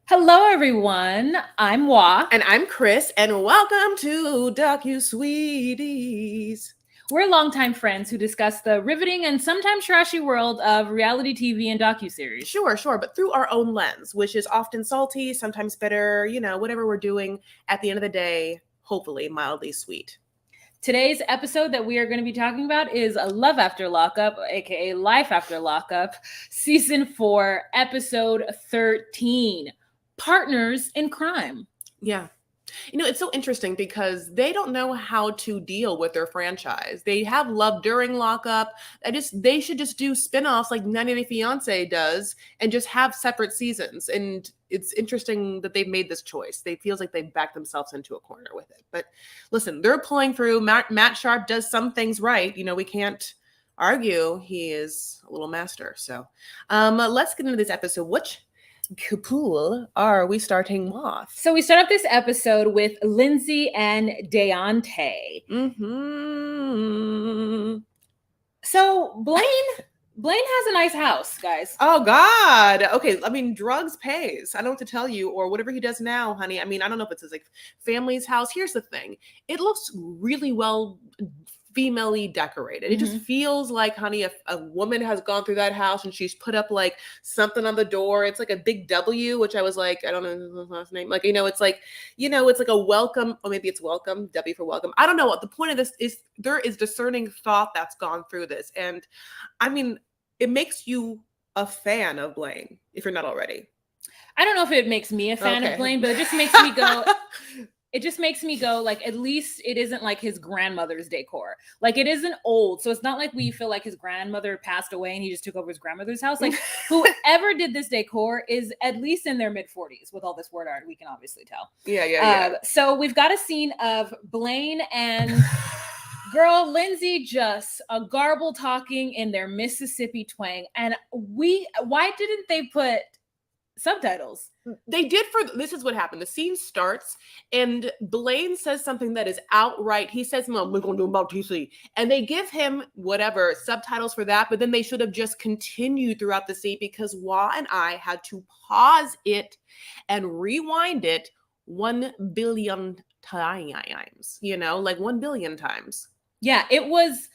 Hello, everyone. I'm Wa. And I'm Chris, and welcome to Docu-Sweeties. We're longtime friends who discuss the riveting and sometimes trashy world of reality TV and docuseries. Sure, but through our own lens, which is often salty, sometimes bitter, whatever we're doing, at the end of the day, hopefully mildly sweet. Today's episode that we are going to be talking about is Love After Lockup, aka Life After Lockup, Season 4, Episode 13, Partners in Crime. Yeah. It's so interesting because they don't know how to deal with their franchise. They have love during lockup. They should just do spin-offs like 90 Day Fiance does and just have separate seasons. And it's interesting that they've made this choice. They feels like they've backed themselves into a corner with it. But listen, they're pulling through. Matt Sharp does some things right. We can't argue he is a little master. So let's get into this episode. Which pool are we starting off? So we start off this episode with Lindsay and Deontay. So Blaine has a nice house, guys. Oh God. Okay. I mean, drugs pays. I don't know what to tell you, or whatever he does now, honey. I mean, I don't know if it's his family's house. Here's the thing. It looks really well female-y decorated. It just feels like, honey, a woman has gone through that house and she's put up like something on the door. It's like a big W, which I was like, I don't know his last name. Like, it's like, it's like a welcome, or maybe it's welcome, W for welcome. I don't know what the point of this is. There is discerning thought that's gone through this. And I mean, it makes you a fan of Blaine if you're not already. I don't know if it makes me a fan of Blaine, but it just makes me go, like, at least it isn't like his grandmother's decor. Like, it isn't old. So it's not like we feel like his grandmother passed away and he just took over his grandmother's house. Like, whoever did this decor is at least in their mid-40s with all this word art. We can obviously tell. Yeah. So we've got a scene of Blaine and girl Lindsay just a garble talking in their Mississippi twang. And why didn't they put subtitles? They did. This is what happened. The scene starts and Blaine says something that is outright. He says, "No, we're gonna do about TC," and they give him whatever subtitles for that. But then they should have just continued throughout the scene because Wah and I had to pause it and rewind it 1 billion times. Like 1 billion times. Yeah, it was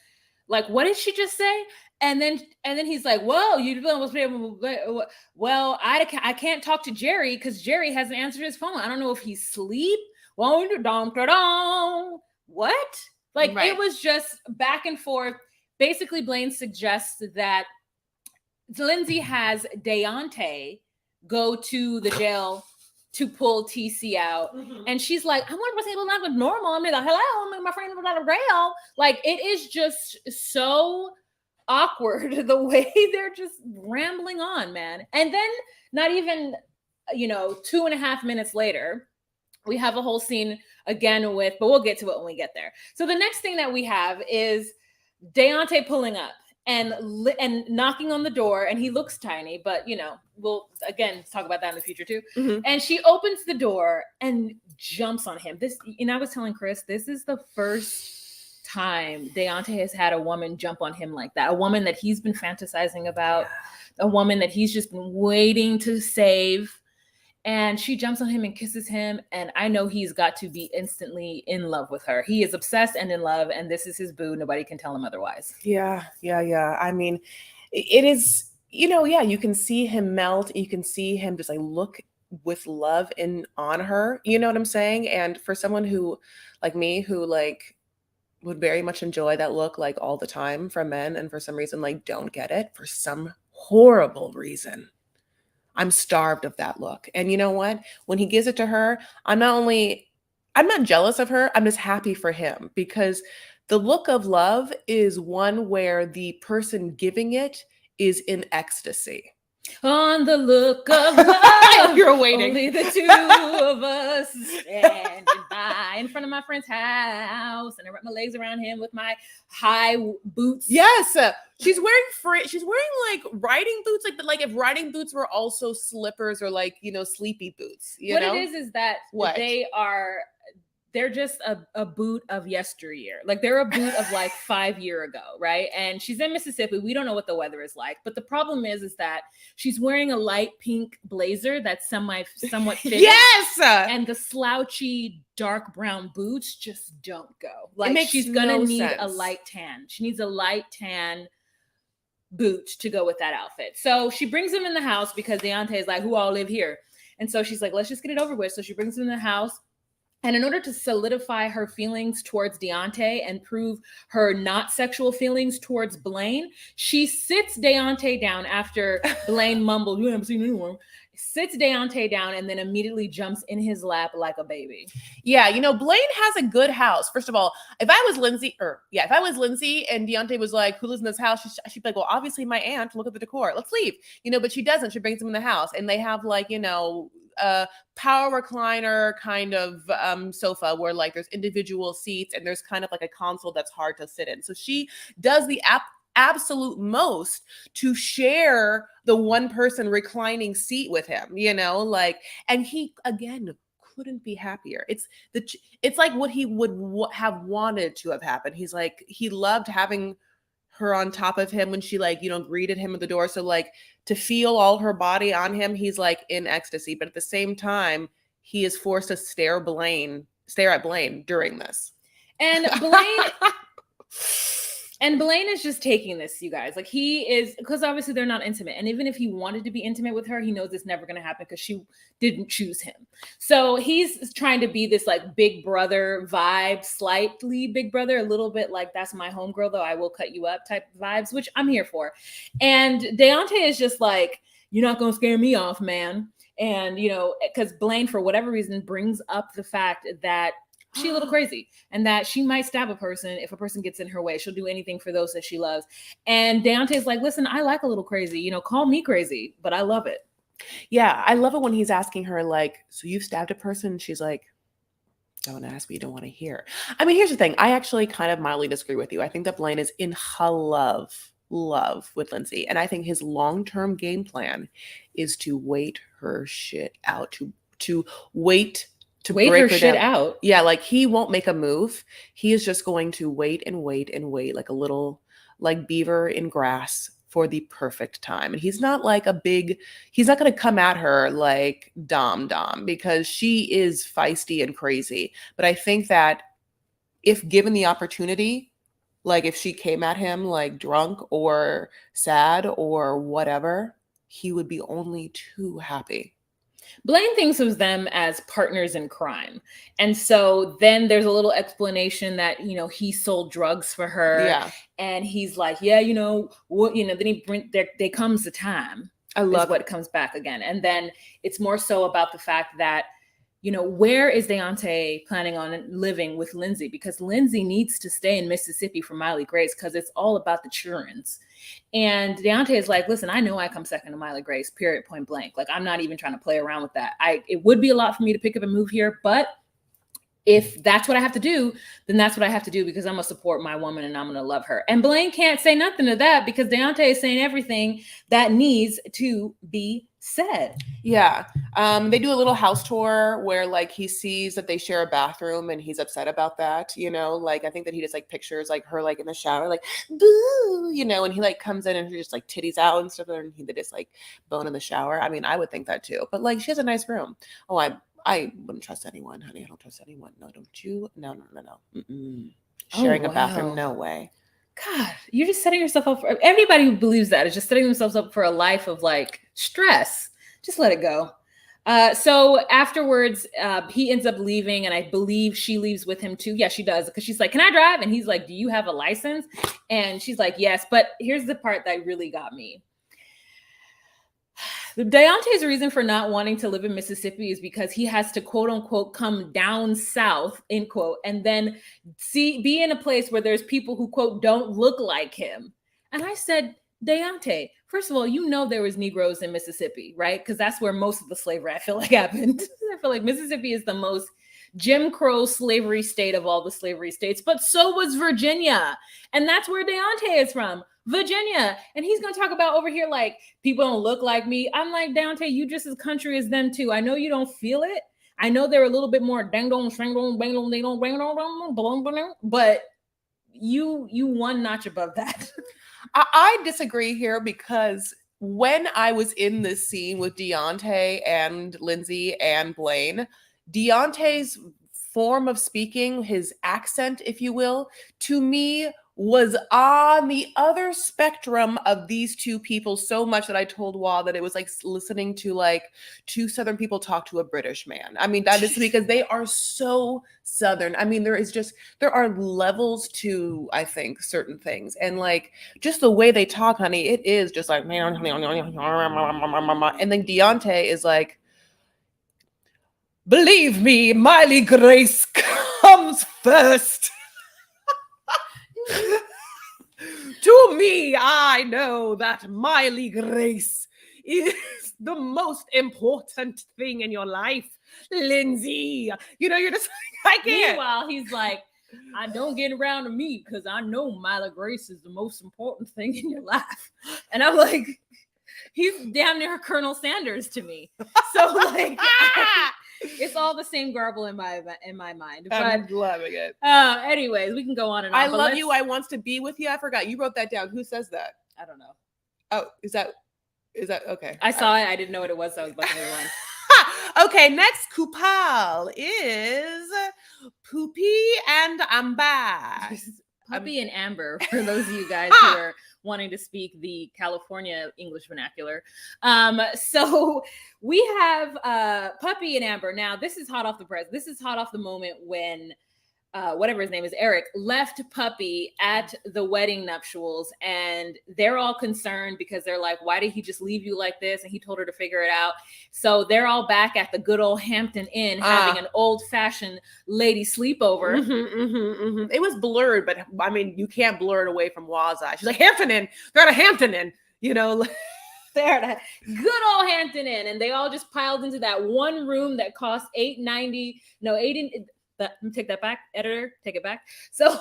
like, what did she just say? And then he's like, "Whoa, you must be able to, well, I can't talk to Jerry because Jerry hasn't answered his phone. I don't know if he's asleep." What? Like, right. It was just back and forth. Basically, Blaine suggests that Lindsay has Deontay go to the jail to pull TC out. And she's like, "I want to say not with normal. I'm like, hello, my friend was out of jail." Like, it is just so awkward the way they're just rambling on, man. And then not even 2.5 minutes later, we have a whole scene again but we'll get to it when we get there. So the next thing that we have is Deontay pulling up and knocking on the door, and he looks tiny, but we'll again talk about that in the future too. And she opens the door and jumps on him. I was telling Chris, this is the first time Deontay has had a woman jump on him like that, a woman that he's been fantasizing about, a woman that he's just been waiting to save. And she jumps on him and kisses him, and I know he's got to be instantly in love with her. He is obsessed and in love, and this is his boo. Nobody can tell him otherwise. Yeah. I mean, it is, you can see him melt. You can see him just like look with love on her. You know what I'm saying? And for someone who, like me, who like would very much enjoy that look like all the time from men, and for some reason like don't get it, for some horrible reason, I'm starved of that look. And you know what? When he gives it to her, I'm not jealous of her. I'm just happy for him, because the look of love is one where the person giving it is in ecstasy. On the look of love, you're waiting. Only the two of us standing by in front of my friend's house, and I wrap my legs around him with my high boots. Yes, she's wearing like riding boots, like if riding boots were also slippers or like sleepy boots. What it is that they are they're just a boot of yesteryear. Like they're a boot of like 5 years ago, right? And she's in Mississippi. We don't know what the weather is like, but the problem is that she's wearing a light pink blazer that's somewhat fitted. Yes, and the slouchy dark brown boots just don't go. Like she's gonna need a light tan. She needs a light tan boot to go with that outfit. So she brings him in the house because Deontay is like, who all live here? And so she's like, let's just get it over with. So she brings him in the house. And in order to solidify her feelings towards Deontay and prove her not sexual feelings towards Blaine, she sits Deontay down after Blaine mumbles, you haven't seen anyone, sits Deontay down and then immediately jumps in his lap like a baby. Yeah, you know, Blaine has a good house. First of all, if I was Lindsay and Deontay was like, who lives in this house? She'd be like, well, obviously my aunt, look at the decor. Let's leave. You know, but she doesn't. She brings him in the house and they have like, you know, a power recliner kind of sofa where like there's individual seats and there's kind of like a console that's hard to sit in. So she does the absolute most to share the one person reclining seat with him, you know, like, and he again couldn't be happier. It's like what he would have wanted to have happened. He's like, he loved having her on top of him when she like, you know, greeted him at the door. So like to feel all her body on him, he's like in ecstasy. But at the same time, he is forced to stare at Blaine during this. And Blaine is just taking this, you guys. Like he is, because obviously they're not intimate. And even if he wanted to be intimate with her, he knows it's never going to happen because she didn't choose him. So he's trying to be this like big brother vibe, slightly big brother, a little bit like that's my homegirl, though I will cut you up type vibes, which I'm here for. And Deontay is just like, you're not going to scare me off, man. And, you know, because Blaine, for whatever reason, brings up the fact that she's a little crazy and that she might stab a person if a person gets in her way. She'll do anything for those that she loves. And Deontay's like, listen, I like a little crazy, you know, call me crazy, but I love it. Yeah. I love it when he's asking her like, so you've stabbed a person? She's like, don't ask me, you don't want to hear. I mean, here's the thing. I actually kind of mildly disagree with you. I think that Blaine is in love with Lindsay. And I think his long-term game plan is to wait her shit out, to wait to wait break her shit down. out. Yeah, like he won't make a move. He is just going to wait and wait and wait like a little like beaver in grass for the perfect time. And he's not like he's not going to come at her like Dom because she is feisty and crazy. But I think that if given the opportunity, like if she came at him like drunk or sad or whatever, he would be only too happy. Blaine thinks of them as partners in crime. And so then there's a little explanation that, you know, he sold drugs for her. Yeah. And he's like, yeah, you know, what, you know, then there comes the time. I love what comes back again. And then it's more so about the fact that, you know, where is Deontay planning on living with Lindsay? Because Lindsay needs to stay in Mississippi for Miley Grace because it's all about the children's. And Deontay is like, listen, I know I come second to Miley Grace, period, point blank. Like, I'm not even trying to play around with that. It would be a lot for me to pick up and move here, but if that's what I have to do, then that's what I have to do because I'm going to support my woman and I'm going to love her. And Blaine can't say nothing to that because Deontay is saying everything that needs to be said. Yeah. They do a little house tour where like he sees that they share a bathroom and he's upset about that, you know, like I think that he just like pictures like her like in the shower, like, boo, you know, and he like comes in and she's just like titties out and stuff and they just like bone in the shower. I mean, I would think that too, but like she has a nice room. Oh, I wouldn't trust anyone, honey. I don't trust anyone. No, don't you? No. Sharing a bathroom, no way. God, you're just setting yourself up for everybody who believes that is just setting themselves up for a life of like stress. Just let it go. So afterwards, he ends up leaving, and I believe she leaves with him too. Yeah, she does, because she's like, "Can I drive?" And he's like, "Do you have a license?" And she's like, "Yes." But here's the part that really got me. Deontay's reason for not wanting to live in Mississippi is because he has to quote unquote come down south, end quote, and then be in a place where there's people who quote don't look like him. And I said, Deontay, first of all, you know there was Negroes in Mississippi, right? Because that's where most of the slavery I feel like happened. I feel like Mississippi is the most Jim Crow slavery state of all the slavery states, but so was Virginia. And that's where Deontay is from. Virginia. And he's going to talk about over here like people don't look like me. I'm like, Deontay, you just as country as them too. I know you don't feel it. I know they're a little bit more dang dong, shang dong, bang dong, ding dong, bang dong, but you one notch above that. I disagree here because when I was in this scene with Deontay and Lindsay and Blaine, Deontay's form of speaking, his accent, if you will, to me was on the other spectrum of these two people so much that I told Wall that it was like listening to like two Southern people talk to a British man. I mean, that is because they are so Southern. I mean, there are levels to, I think, certain things. And like just the way they talk, honey, it is just like, and then Deontay is like, believe me, Miley Grace comes first. To me, I know that Miley Grace is the most important thing in your life, Lindsay. You know, you're just like, I can't. Meanwhile, he's like, I don't get around to me because I know Miley Grace is the most important thing in your life. And I'm like, he's damn near Colonel Sanders to me. So like, it's all the same garble in my mind. But I'm loving it. Anyways, we can go on and on. I love you. I wants to be with you. I forgot you wrote that down. Who says that? I don't know. Oh, is that okay? I saw it. I didn't know what it was. So I was about to move on. Okay, next Kupal is Poopy and Amber. Puppy and Amber, for those of you guys who are wanting to speak the California English vernacular. So we have Puppy and Amber. Now, this is hot off the press. This is hot off the moment when whatever his name is, Eric, left Puppy at the wedding nuptials, and they're all concerned because they're like, why did he just leave you like this? And he told her to figure it out. So they're all back at the good old Hampton Inn having an old-fashioned lady sleepover. It was blurred, but I mean, you can't blur it away from Wa's eye. She's like, Hampton Inn. They're at a Hampton Inn, you know. They're at a good old Hampton Inn, and they all just piled into that one room that cost $8.90. No, let me take that back, editor, take it back. So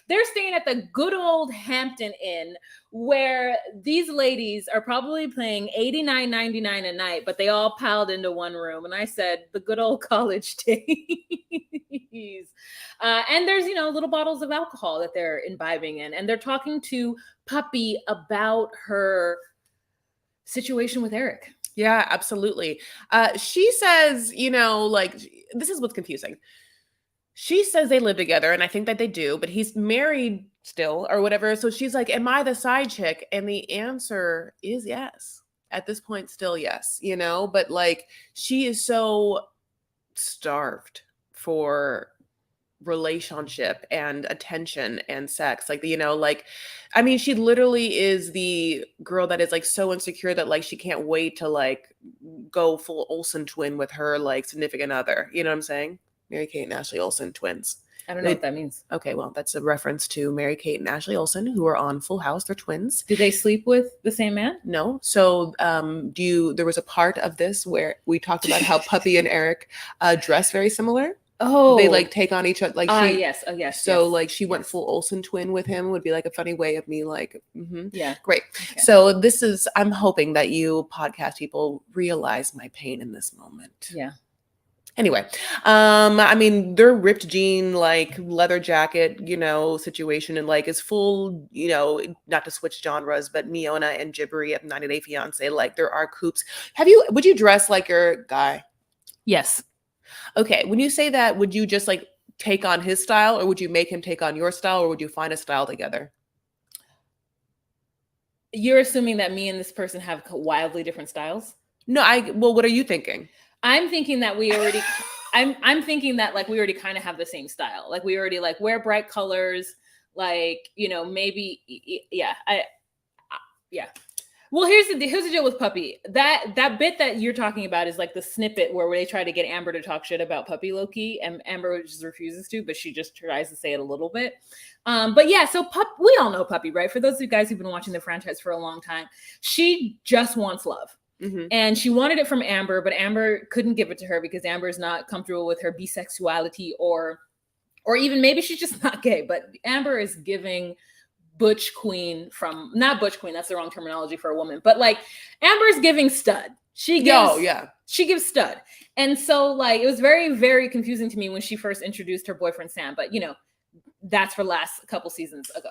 they're staying at the good old Hampton Inn, where these ladies are probably paying $89.99 a night, but they all piled into one room. And I said, the good old college days. And there's, little bottles of alcohol that they're imbibing in. And they're talking to Puppy about her situation with Eric. Yeah, absolutely. She says, this is what's confusing. She says they live together, and I think that they do, but he's married still or whatever. So she's like, am I the side chick? And the answer is yes. At this point, still yes, but like she is so starved for relationship and attention and sex. Like, I mean, she literally is the girl that is like so insecure that like she can't wait to like go full Olsen twin with her like significant other. You know what I'm saying? Mary-Kate and Ashley Olsen twins. I don't know what that means. Okay, well, that's a reference to Mary-Kate and Ashley Olsen, who are on Full House. They're twins. Do they sleep with the same man? No. So there was a part of this where we talked about how Puppy and Eric dress very similar. Oh. They like take on each other. Like yes. Oh, yes. So yes, like she went full Olsen twin with him would be like a funny way of me like, yeah. Great. Okay. So I'm hoping that you podcast people realize my pain in this moment. Yeah. Anyway, I mean, their ripped jean, like leather jacket, situation and like is full, not to switch genres, but Miona and Jibbery of 90 Day Fiance, like there are coupes. Would you dress like your guy? Yes. Okay. When you say that, would you just like take on his style or would you make him take on your style or would you find a style together? You're assuming that me and this person have wildly different styles? No, what are you thinking? I'm thinking that we already, I'm thinking that like we already kind of have the same style. Like we already like wear bright colors, like, maybe, yeah. Yeah. Well, here's the deal with Puppy. That bit that you're talking about is like the snippet where they try to get Amber to talk shit about Puppy low-key, and Amber just refuses to, but she just tries to say it a little bit. But yeah, so we all know Puppy, right? For those of you guys who've been watching the franchise for a long time, she just wants love. Mm-hmm. And she wanted it from Amber, but Amber couldn't give it to her because Amber is not comfortable with her bisexuality or even maybe she's just not gay, but Amber is giving butch queen from, not butch queen, that's the wrong terminology for a woman, but like Amber's giving stud. She gives stud. And so like, it was very, very confusing to me when she first introduced her boyfriend, Sam, but you know, that's for last couple seasons ago.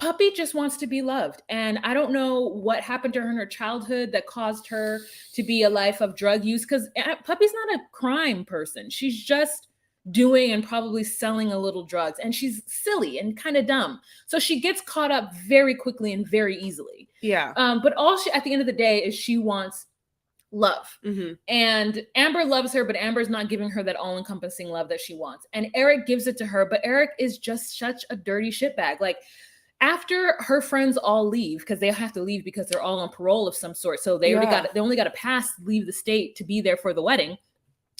Puppy just wants to be loved. And I don't know what happened to her in her childhood that caused her to be a life of drug use, because Puppy's not a crime person. She's just doing and probably selling a little drugs, and she's silly and kind of dumb. So she gets caught up very quickly and very easily. Yeah. But all she, at the end of the day, is she wants love. Mm-hmm. And Amber loves her, but Amber's not giving her that all-encompassing love that she wants. And Eric gives it to her, but Eric is just such a dirty shitbag. Like, after her friends all leave, because they have to leave because they're all on parole of some sort. So they only got a pass to leave the state to be there for the wedding.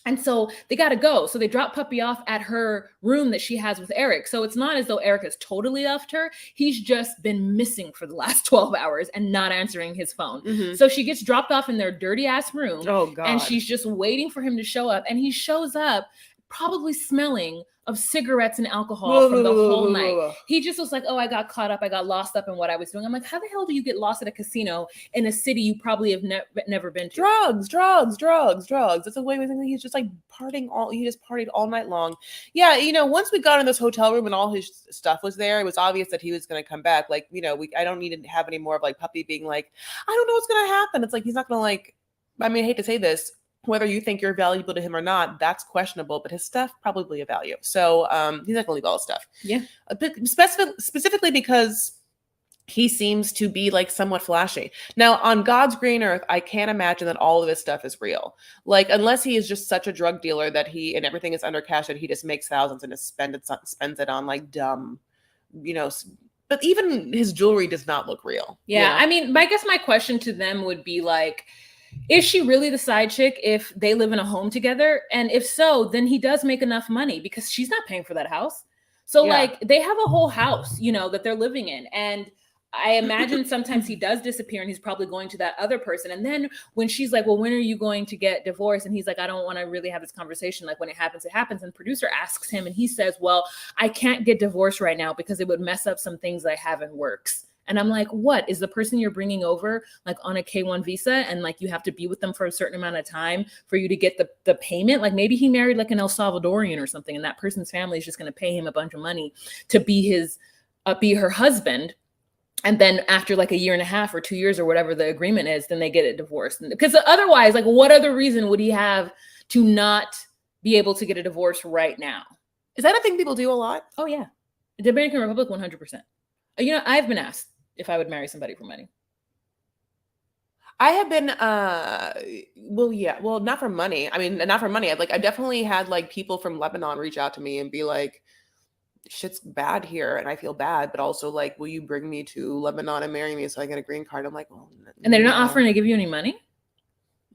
And so they got to go. So they drop Puppy off at her room that she has with Eric. So it's not as though Eric has totally left her. He's just been missing for the last 12 hours and not answering his phone. Mm-hmm. So she gets dropped off in their dirty ass room. Oh, God. And she's just waiting for him to show up. And he shows up probably smelling of cigarettes and alcohol from the whole night. He just was like, oh, I got caught up. I got lost up in what I was doing. I'm like, how the hell do you get lost at a casino in a city you probably have never been to? Drugs. That's the way we think he's just like he just partied all night long. Yeah, you know, once we got in this hotel room and all his stuff was there, it was obvious that he was going to come back. Like, you know, I don't need to have any more of like Puppy being like, I don't know what's going to happen. It's like, he's not going to like, I mean, I hate to say this, whether you think you're valuable to him or not, that's questionable, but his stuff probably a value. So he's not going to leave all his stuff. Yeah. But specifically because he seems to be like somewhat flashy. Now, on God's green earth, I can't imagine that all of his stuff is real. Like, unless he is just such a drug dealer that and everything is under cash, that he just makes thousands and just spends it on like dumb, you know. But even his jewelry does not look real. Yeah. You know? I mean, I guess my question to them would be like, is she really the side chick if they live in a home together? And if so, then he does make enough money because she's not paying for that house. So like, they have a whole house, you know, that they're living in. And I imagine sometimes he does disappear and he's probably going to that other person. And then when she's like, well, when are you going to get divorced? And he's like, I don't want to really have this conversation. Like, when it happens, it happens. And producer asks him and he says, well, I can't get divorced right now because it would mess up some things I have in works. And I'm like, what is the person you're bringing over like on a K-1 visa? And like, you have to be with them for a certain amount of time for you to get the payment. Like, maybe he married like an El Salvadorian or something. And that person's family is just going to pay him a bunch of money to be her husband. And then after like a year and a half or 2 years or whatever the agreement is, then they get a divorce. Because otherwise, like, what other reason would he have to not be able to get a divorce right now? Is that a thing people do a lot? Oh, yeah. The Dominican Republic, 100%. You know, I've been asked if I would marry somebody for money. I have been, not for money. I mean, not for money. I've definitely had like people from Lebanon reach out to me and be like, shit's bad here and I feel bad, but also like, will you bring me to Lebanon and marry me so I get a green card? I'm like, well, and they're not offering to give you any money?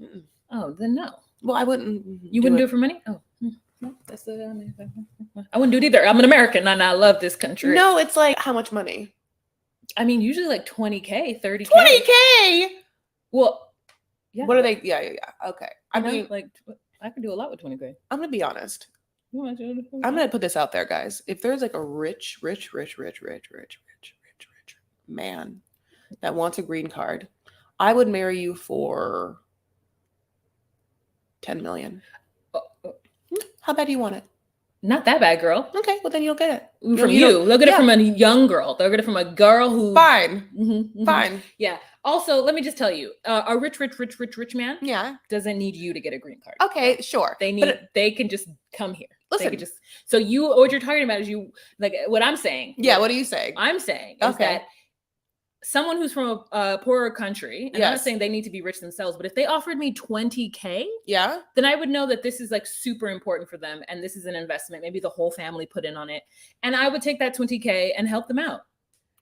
Mm-mm. Oh, then no. Well, I wouldn't. You wouldn't do it for money? Oh, no, that's I wouldn't do it either. I'm an American and I love this country. No, it's like, how much money? I mean, usually like 20K, 30K. 20K? Well, yeah. What are they? Yeah. Okay. I mean, like, I could do a lot with 20K. I'm going to be honest. I'm going to put this out there, guys. If there's like a rich man that wants a green card, I would marry you for 10 million. How bad do you want it? Not that bad, girl. Okay, well then you'll get it. From you. They'll get it from a young girl. They'll get it from a girl who... Fine. Mm-hmm. Fine. Yeah. Also, let me just tell you, a rich man doesn't need you to get a green card. Okay, sure. They can just come here. Listen. So what you're talking about is what I'm saying. Yeah, what are you saying? I'm saying is that someone who's from a poorer country, and I'm not saying they need to be rich themselves, but if they offered me 20K, then I would know that this is like super important for them. And this is an investment. Maybe the whole family put in on it. And I would take that 20K and help them out.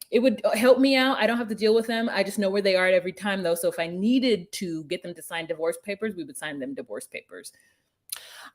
It would help me out. I don't have to deal with them. I just know where they are at every time though. So if I needed to get them to sign divorce papers, we would sign them divorce papers.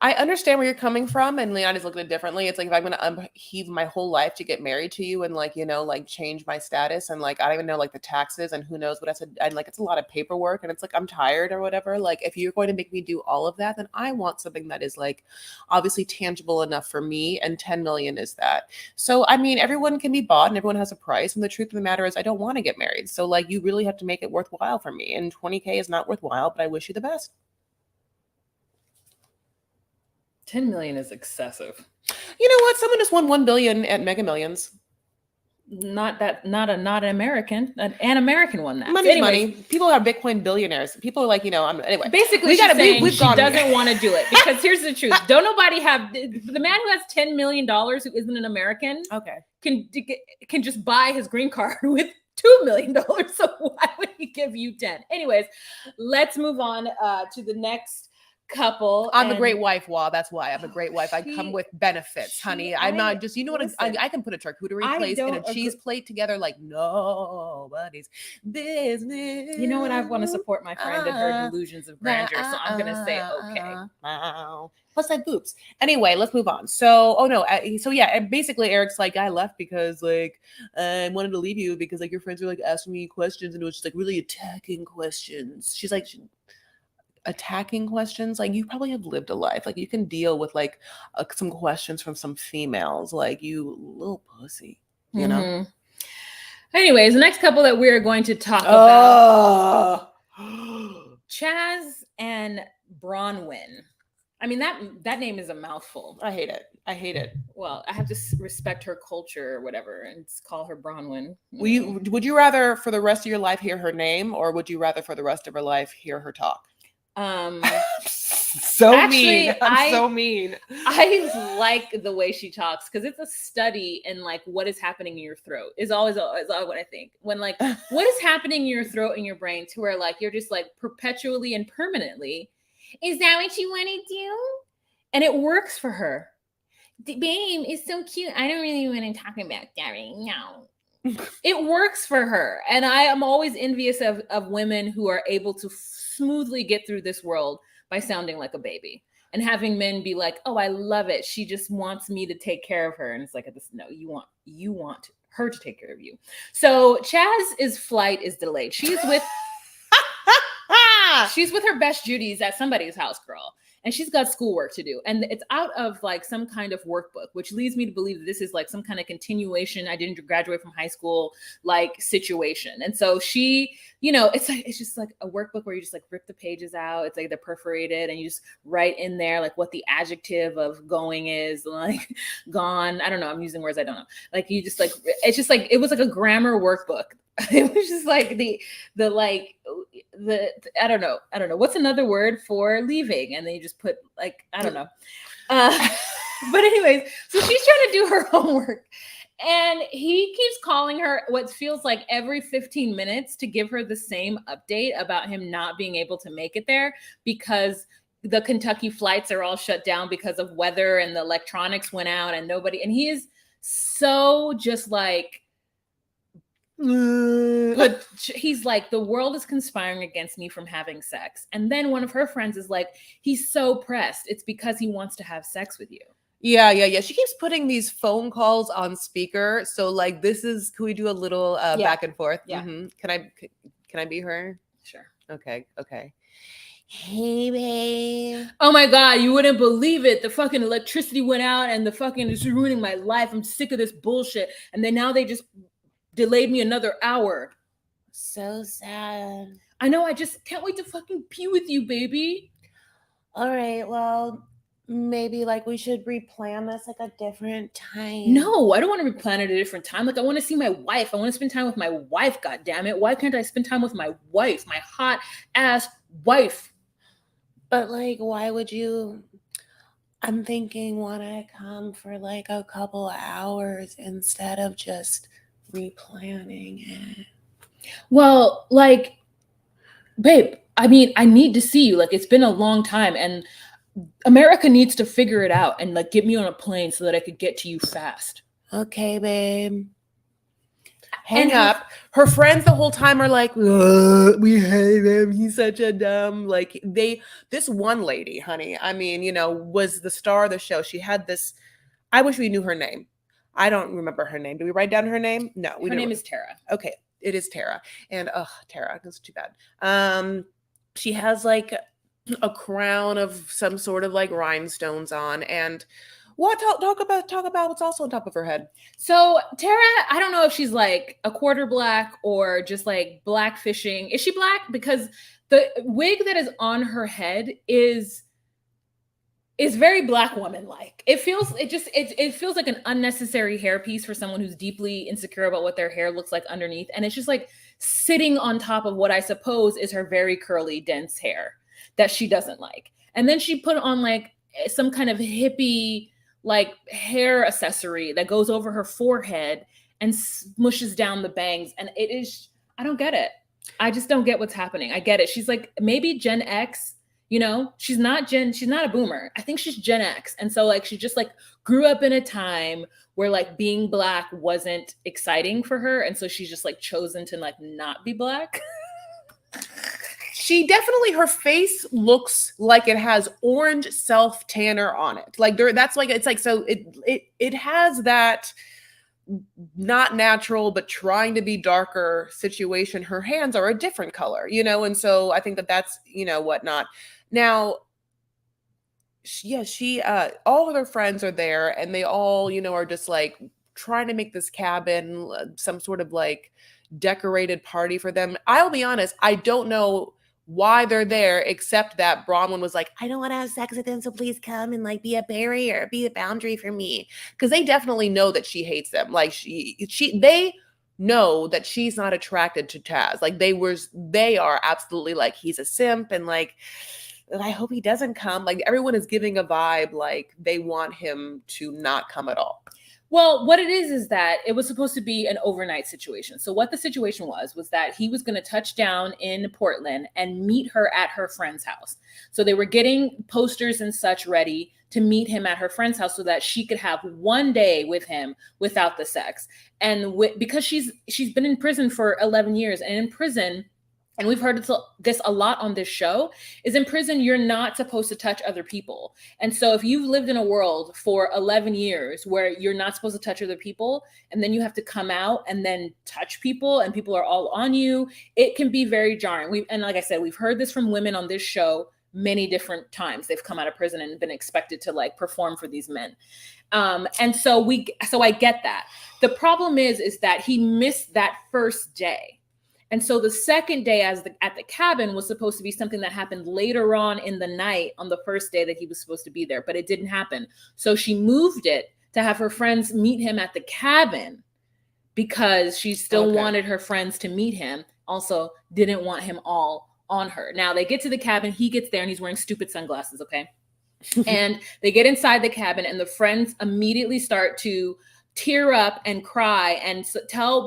I understand where you're coming from, and Leon is looking at it differently. It's like if I'm gonna upheave my whole life to get married to you and like, like change my status and like I don't even know like the taxes and who knows what I said, and like it's a lot of paperwork and it's like I'm tired or whatever. Like if you're going to make me do all of that, then I want something that is like obviously tangible enough for me, and 10 million is that. So I mean, everyone can be bought and everyone has a price, and the truth of the matter is I don't want to get married. So like you really have to make it worthwhile for me, and 20K is not worthwhile, but I wish you the best. 10 million is excessive. You know what? Someone just won 1 billion at Mega Millions. Not an American. An American won that. Money's money. People are Bitcoin billionaires. People are like, anyway. Basically, she doesn't want to do it because here's the truth. Don't nobody have the man who has $10 million who isn't an American. Okay. Can just buy his green card with $2 million. So why would he give you 10? Anyways, let's move on to the next couple. I'm a great wife, Wah. That's why I'm a great wife. I come with benefits, honey. I'm not just, I can put a charcuterie place and a cheese plate together like nobody's business. You know what? I want to support my friend and her delusions of grandeur, so I'm going to say okay. Wow. Plus I have boobs. Anyway, let's move on. So, and basically Eric's like, I left because like I wanted to leave you because like your friends were like asking me questions and it was just like really attacking questions. She's like, attacking questions, like you probably have lived a life, like you can deal with like some questions from some females, like you little pussy, know. Anyways, the next couple that we're going to talk about, Chaz and Bronwyn. I mean that name is a mouthful. I hate it. Well, I have to respect her culture or whatever and call her Bronwyn. Would you rather for the rest of your life hear her name, or would you rather for the rest of her life hear her talk? So mean. I like the way she talks because it's a study in like what is happening in your throat is always what I think when like what is happening in your throat and your brain to where like you're just like perpetually and permanently, is that what you want to do? And it works for her. Babe, it's so cute. I don't really want to talk about that right now. It works for her. And I am always envious of women who are able to smoothly get through this world by sounding like a baby and having men be like, oh, I love it. She just wants me to take care of her. And it's like, no, you want her to take care of you. So Chaz's flight is delayed. She's with her best Judy's at somebody's house, girl. And she's got schoolwork to do. And it's out of like some kind of workbook, which leads me to believe that this is like some kind of continuation. I didn't graduate from high school, like situation. And so she, it's just like a workbook where you just like rip the pages out. It's like they're perforated and you just write in there like what the adjective of going is, like gone. I don't know. I'm using words I don't know. Like you just like, it's just like, it was like a grammar workbook. It was just like the I don't know. What's another word for leaving? And then you just put like, I don't know. But anyways, so she's trying to do her homework and he keeps calling her what feels like every 15 minutes to give her the same update about him not being able to make it there because the Kentucky flights are all shut down because of weather and the electronics went out and he is so just like, but he's like, the world is conspiring against me from having sex. And then one of her friends is like, he's so pressed. It's because he wants to have sex with you. Yeah. She keeps putting these phone calls on speaker. So like, can we do a little back and forth? Yeah. Mm-hmm. Can I be her? Sure. Okay. Hey, babe. Oh my God, you wouldn't believe it. The fucking electricity went out and the fucking is ruining my life. I'm sick of this bullshit. And then now they just delayed me another hour. So sad. I know. I just can't wait to fucking pee with you, baby. All right. Well, maybe like we should replan this like a different time. No, I don't want to replan it at a different time. Like I want to see my wife. I want to spend time with my wife. God damn it. Why can't I spend time with my wife? My hot ass wife. But like, why would you? I'm thinking, want to come for like a couple hours instead of just replanning it. Well, like, babe, I mean, I need to see you. Like, it's been a long time and America needs to figure it out and like get me on a plane so that I could get to you fast. Okay, babe. hang up. Her friends the whole time are like, we hate him. He's such a dumb, like this one lady, honey, I mean, you know, was the star of the show. She had this, I wish we knew her name. I don't remember her name. Did we write down her name? No, we Her didn't. name is Tara. Okay, it is Tara. And Tara, that's too bad. She has like a crown of some sort of like rhinestones on, and what talk about what's also on top of her head. So Tara, I don't know if she's like a quarter black or just like black fishing. Is she black? Because the wig that is on her head is very Black woman like. It feels like an unnecessary hairpiece for someone who's deeply insecure about what their hair looks like underneath, and it's just like sitting on top of what I suppose is her very curly dense hair that she doesn't like. And then she put on like some kind of hippie like hair accessory that goes over her forehead and smushes down the bangs, and it is, I don't get it. I just don't get what's happening. I get it. She's like maybe Gen X. You know, she's not a boomer. I think she's Gen X. And so like she just like grew up in a time where like being black wasn't exciting for her. And so she's just like chosen to like not be black. She definitely, her face looks like it has orange self tanner on it. Like that's like, it's like, so it has that not natural, but trying to be darker situation. Her hands are a different color, you know? And so I think that's, you know, whatnot. Now, she all of her friends are there, and they all, you know, are just like trying to make this cabin some sort of like decorated party for them. I'll be honest, I don't know why they're there, except that Bronwyn was like, I don't want to have sex with him, so please come and like be a barrier, be a boundary for me. Because they definitely know that she hates them. Like they know that she's not attracted to Taz. Like they are absolutely like, he's a simp, and like, I hope he doesn't come. Like everyone is giving a vibe like they want him to not come at all. Well, what it is that it was supposed to be an overnight situation. So what the situation was that he was going to touch down in Portland and meet her at her friend's house. So they were getting posters and such ready to meet him at her friend's house so that she could have one day with him without the sex. And because she's been in prison for 11 years, and in prison, and we've heard this a lot on this show, is in prison, you're not supposed to touch other people. And so if you've lived in a world for 11 years where you're not supposed to touch other people, and then you have to come out and then touch people and people are all on you, it can be very jarring. And like I said, we've heard this from women on this show many different times. They've come out of prison and been expected to like perform for these men. And so I get that. The problem is that he missed that first day. And so the second day at the cabin was supposed to be something that happened later on in the night on the first day that he was supposed to be there, but it didn't happen. So she moved it to have her friends meet him at the cabin because she still wanted her friends to meet him. Also didn't want him all on her. Now they get to the cabin, he gets there and he's wearing stupid sunglasses, okay? And they get inside the cabin and the friends immediately start to tear up and cry and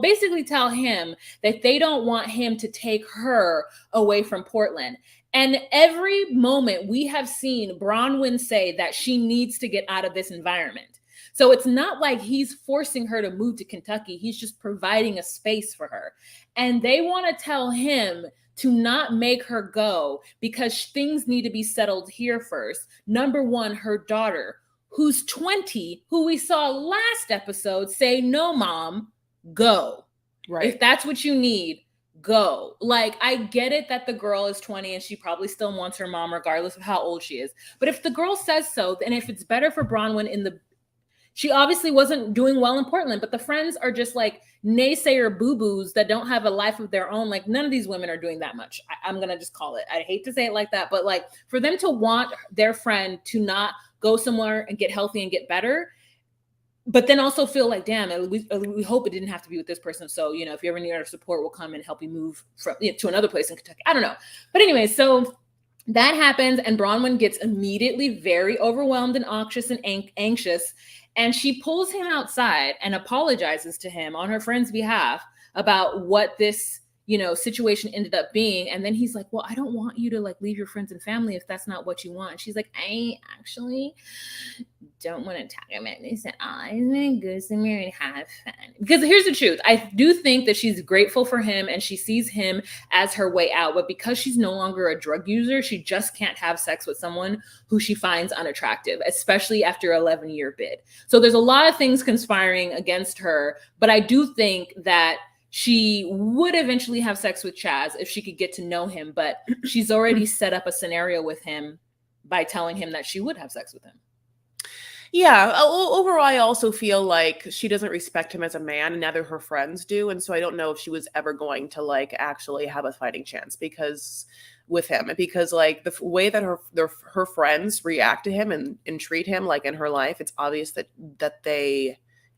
basically tell him that they don't want him to take her away from Portland. And every moment we have seen Bronwyn say that she needs to get out of this environment. So it's not like he's forcing her to move to Kentucky. He's just providing a space for her. And they want to tell him to not make her go because things need to be settled here first. Number one, her daughter, who's 20, who we saw last episode say, no, mom, go. Right. If that's what you need, go. Like, I get it that the girl is 20 and she probably still wants her mom regardless of how old she is. But if the girl says so, and if it's better for Bronwyn she obviously wasn't doing well in Portland, but the friends are just like naysayer boo-boos that don't have a life of their own. Like none of these women are doing that much. I'm going to just call it. I hate to say it like that, but like for them to want their friend to not go somewhere and get healthy and get better, but then also feel like, damn, we hope it didn't have to be with this person. So, you know, if you ever need our support, we'll come and help you move from to another place in Kentucky. I don't know. But anyway, so that happens and Bronwyn gets immediately very overwhelmed and anxious and she pulls him outside and apologizes to him on her friend's behalf about what this, you know, situation ended up being. And then he's like, well, I don't want you to like leave your friends and family if that's not what you want. And she's like, I actually don't want to talk about this at all. I'm going to go somewhere and have fun. Because here's the truth. I do think that she's grateful for him and she sees him as her way out. But because she's no longer a drug user, she just can't have sex with someone who she finds unattractive, especially after an 11-year bid. So there's a lot of things conspiring against her. But I do think that she would eventually have sex with Chaz if she could get to know him. But she's already set up a scenario with him by telling him that she would have sex with him. Yeah. Overall, I also feel like she doesn't respect him as a man, and neither her friends do. And so I don't know if she was ever going to like actually have a fighting chance with him, because like the way that her friends react to him and treat him like in her life, it's obvious that they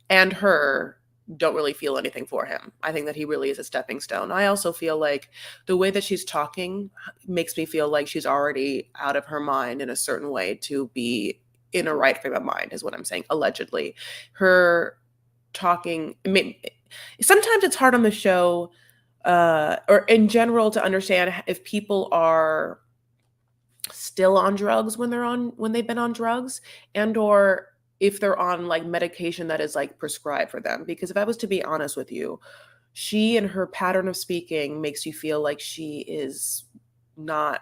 and her don't really feel anything for him. I think that he really is a stepping stone. I also feel like the way that she's talking makes me feel like she's already out of her mind in a certain way to be in a right frame of mind, is what I'm saying. Allegedly, her talking. Sometimes it's hard on the show, or in general, to understand if people are still on drugs when they've been on drugs, and or if they're on like medication that is like prescribed for them. Because if I was to be honest with you, she and her pattern of speaking makes you feel like she is not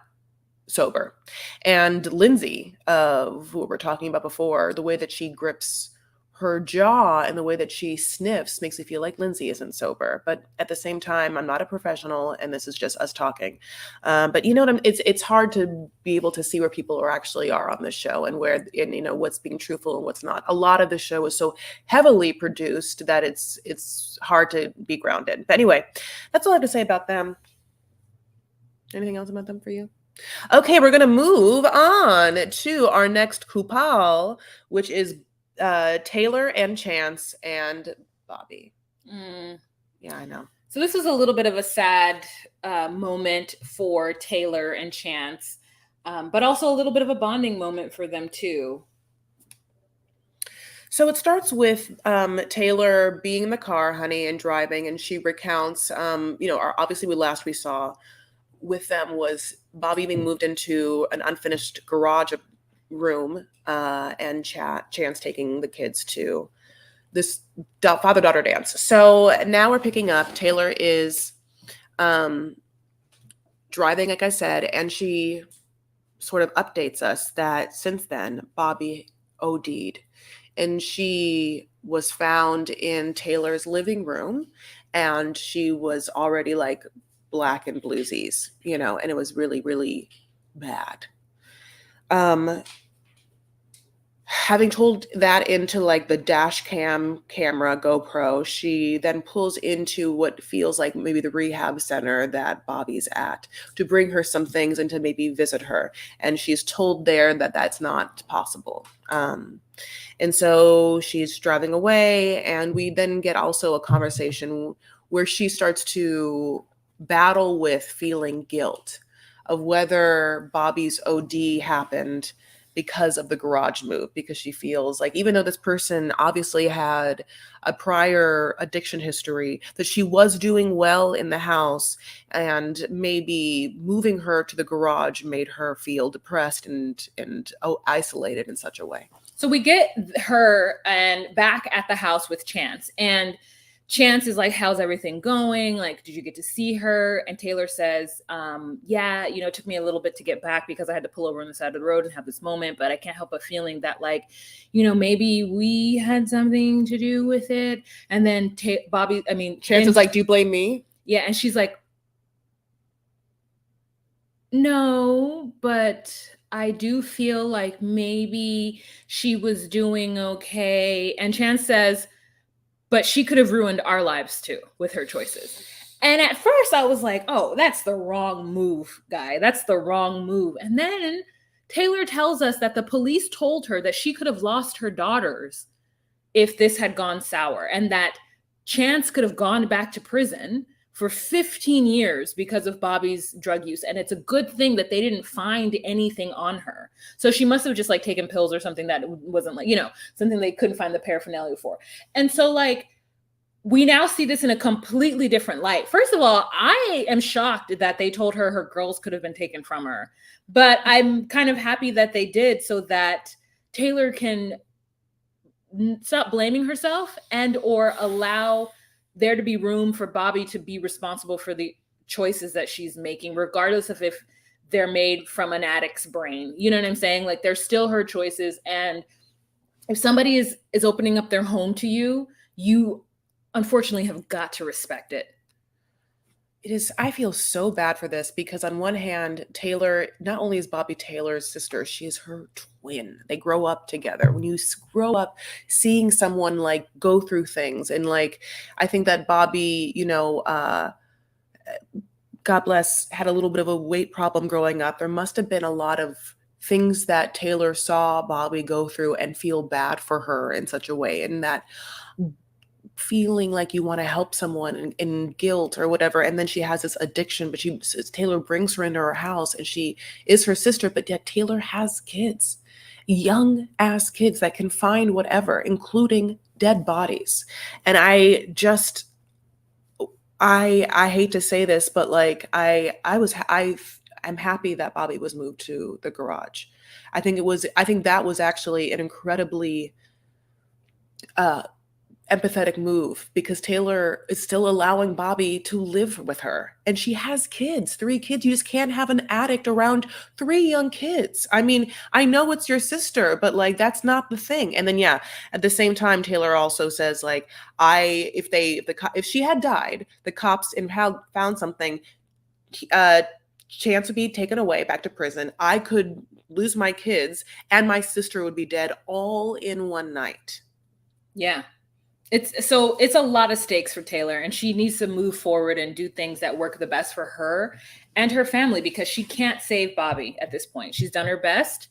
sober. And Lindsay, who we were talking about before, the way that she grips her jaw and the way that she sniffs makes me feel like Lindsay isn't sober. But at the same time, I'm not a professional, and this is just us talking. But you know what it's hard to be able to see where people actually are on this show, and what's being truthful and what's not. A lot of the show is so heavily produced that it's hard to be grounded. But anyway, that's all I have to say about them. Anything else about them for you? Okay, we're going to move on to our next kupal, which is Taylor and Chance and Bobby. Yeah, I know. So this is a little bit of a sad moment for Taylor and Chance, but also a little bit of a bonding moment for them too. So it starts with Taylor being in the car, honey, and driving, and she recounts, obviously we saw with them was Bobby being moved into an unfinished garage room, and Chance taking the kids to this father-daughter dance. So now we're picking up. Taylor is driving, like I said, and she sort of updates us that since then, Bobby OD'd. And she was found in Taylor's living room, and she was already like black and bluesies, and it was really, really bad. Having told that into like the dash cam camera GoPro, she then pulls into what feels like maybe the rehab center that Bobby's at to bring her some things and to maybe visit her. And she's told there that that's not possible. And so she's driving away, and we then get also a conversation where she starts to battle with feeling guilt of whether Bobby's OD happened because of the garage move, because she feels like even though this person obviously had a prior addiction history, that she was doing well in the house, and maybe moving her to the garage made her feel depressed and isolated in such a way. So we get her and back at the house with Chance, and Chance is like, how's everything going? Like, did you get to see her? And Taylor says, yeah, it took me a little bit to get back because I had to pull over on the side of the road and have this moment, but I can't help but feeling that like, maybe we had something to do with it. And then Chance is like, do you blame me? Yeah. And she's like, no, but I do feel like maybe she was doing okay. And Chance says, but she could have ruined our lives too with her choices. And at first I was like, oh, that's the wrong move, guy. That's the wrong move. And then Taylor tells us that the police told her that she could have lost her daughters if this had gone sour, and that Chance could have gone back to prison for 15 years because of Bobby's drug use. And it's a good thing that they didn't find anything on her. So she must have just like taken pills or something that wasn't like, something they couldn't find the paraphernalia for. And so like, we now see this in a completely different light. First of all, I am shocked that they told her her girls could have been taken from her, but I'm kind of happy that they did, so that Taylor can stop blaming herself and or allow there to be room for Bobby to be responsible for the choices that she's making, regardless of if they're made from an addict's brain. You know what I'm saying? Like, they're still her choices. And if somebody is opening up their home to you, you unfortunately have got to respect it. It is, I feel so bad for this because on one hand, Taylor, not only is Bobby Taylor's sister, she is her twin. They grow up together. When you grow up seeing someone like go through things, and like, I think that Bobby, God bless, had a little bit of a weight problem growing up. There must have been a lot of things that Taylor saw Bobby go through and feel bad for her in such a way, and that feeling like you want to help someone in guilt or whatever. And then she has this addiction, but Taylor brings her into her house and she is her sister, but yet Taylor has kids, young ass kids that can find whatever, including dead bodies. And I hate to say this, but like I'm happy that Bobby was moved to the garage. I think that was actually an incredibly empathetic move, because Taylor is still allowing Bobby to live with her. And she has kids, 3 kids. You just can't have an addict around 3 young kids. I mean, I know it's your sister, but like, that's not the thing. And then, yeah, at the same time, Taylor also says like, if she had died, the cops and found something, chance would be taken away back to prison. I could lose my kids and my sister would be dead all in one night. Yeah. It's a lot of stakes for Taylor, and she needs to move forward and do things that work the best for her and her family, because she can't save Bobby at this point. She's done her best,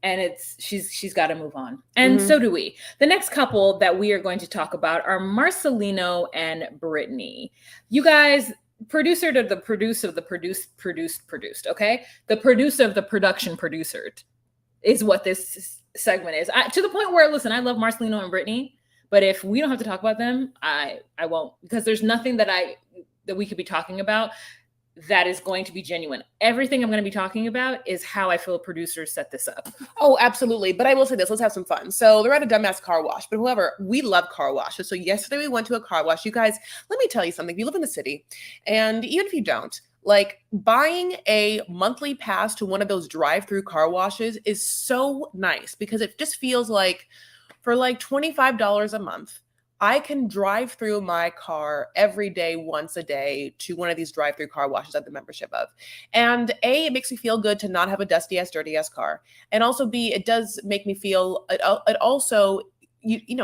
and she's got to move on. And so do we. The next couple that we are going to talk about are Marcelino and Brittany. You guys, producer to the produce of the produced, okay? The producer of the production producered is what this segment is. To the point where, listen, I love Marcelino and Brittany, but if we don't have to talk about them, I won't, because there's nothing that we could be talking about that is going to be genuine. Everything I'm going to be talking about is how I feel producers set this up. Oh, absolutely. But I will say this, let's have some fun. So they're at a dumbass car wash, but whoever, we love car washes. So yesterday we went to a car wash. You guys, let me tell you something. You live in the city, and even if you don't, like, buying a monthly pass to one of those drive-through car washes is so nice, because it just feels like, for like $25 a month, I can drive through my car every day, once a day, to one of these drive-through car washes I have the membership of. And A, it makes me feel good to not have a dusty ass, dirty ass car. And also B, it does make me feel, it also,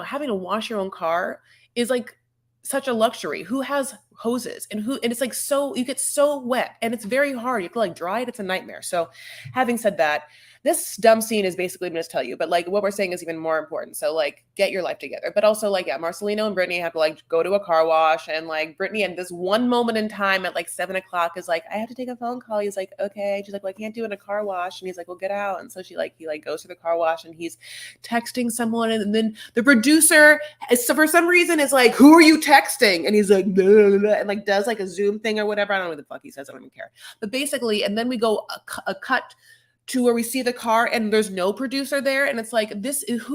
having to wash your own car is like such a luxury. Who has hoses and it's like, so you get so wet and it's very hard. You have to like dry it. It's a nightmare. So having said that, this dumb scene is basically going to tell you, but like what we're saying is even more important. So like, get your life together. But also like, yeah, Marcelino and Brittany have to like go to a car wash, and like Brittany at this one moment in time at like 7:00 is like, I have to take a phone call. He's like, okay. She's like, well, I can't do it in a car wash. And he's like, well, get out. And so he goes to the car wash and he's texting someone. And then the producer, for some reason, is like, who are you texting? And he's like, blah, blah, blah, and like does like a Zoom thing or whatever. I don't know what the fuck he says. I don't even care. But basically, and then we go a cut to where we see the car and there's no producer there. And it's like, this is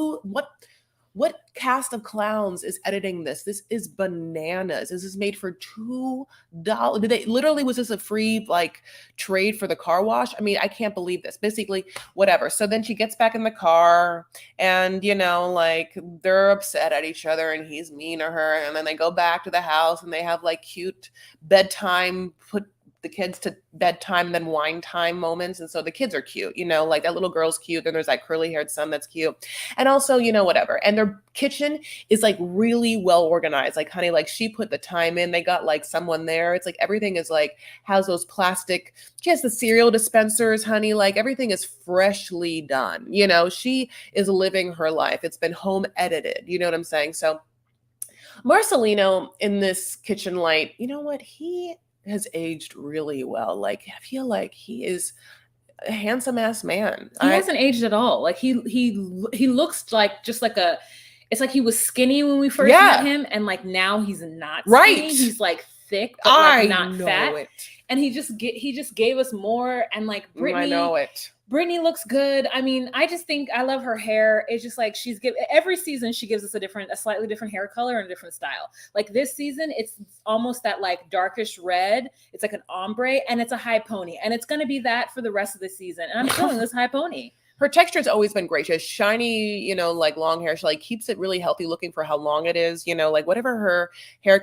what cast of clowns is editing this? This is bananas. This is made for $2. Was this a free like trade for the car wash? I mean, I can't believe this. Basically, whatever. So then she gets back in the car and, like they're upset at each other and he's mean to her. And then they go back to the house and they have like cute bedtime, put the kids to bedtime, then wine time moments. And so the kids are cute, like that little girl's cute. Then there's that curly haired son that's cute. And also, whatever. And their kitchen is like really well organized. Like, honey, like she put the time in, they got like someone there. It's like, everything is like, has those plastic, she has the cereal dispensers, honey, like everything is freshly done. She is living her life. It's been home edited. You know what I'm saying? So Marcelino in this kitchen light, you know what? He has aged really well. Like, I feel like he is a handsome ass man. He hasn't aged at all. Like he looks like it's like he was skinny when we first met him, and like now he's not skinny. Right. He's like thick, but like not fat. And he just gave us more. And like Brittany, I know it. Brittany looks good. I mean, I just think I love her hair. It's just like every season she gives us a slightly different hair color and a different style. Like this season, it's almost that like darkish red. It's like an ombre and it's a high pony. And it's gonna be that for the rest of the season. And I'm feeling this high pony. Her texture's always been great. She has shiny, like long hair. She like keeps it really healthy looking for how long it is, like whatever her hair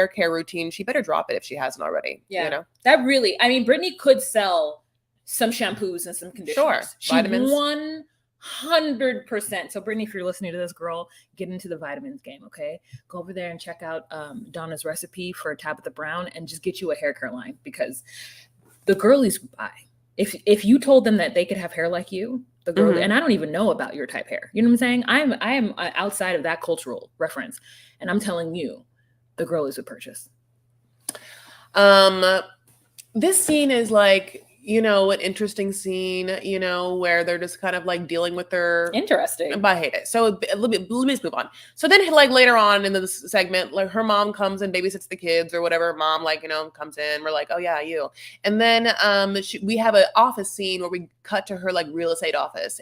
care routine, she better drop it if she hasn't already. Yeah. That really, I mean, Brittany could sell some shampoos and some conditioners. Sure. Vitamins. 100%. So Brittany, if you're listening to this, girl, get into the vitamins game, okay? Go over there and check out Donna's recipe for Tabitha Brown and just get you a hair care line, because the girlies would buy. If you told them that they could have hair like you, the girl, and I don't even know about your type hair. You know what I'm saying? I am outside of that cultural reference, and I'm telling you, the girlies would purchase. This scene is like, an interesting scene, where they're just kind of like dealing with their... Interesting. But I hate it. So let me just move on. So then like later on in this segment, like her mom comes and babysits the kids or whatever. Mom, like, comes in. We're like, oh yeah, you. And then we have an office scene where we cut to her like real estate office.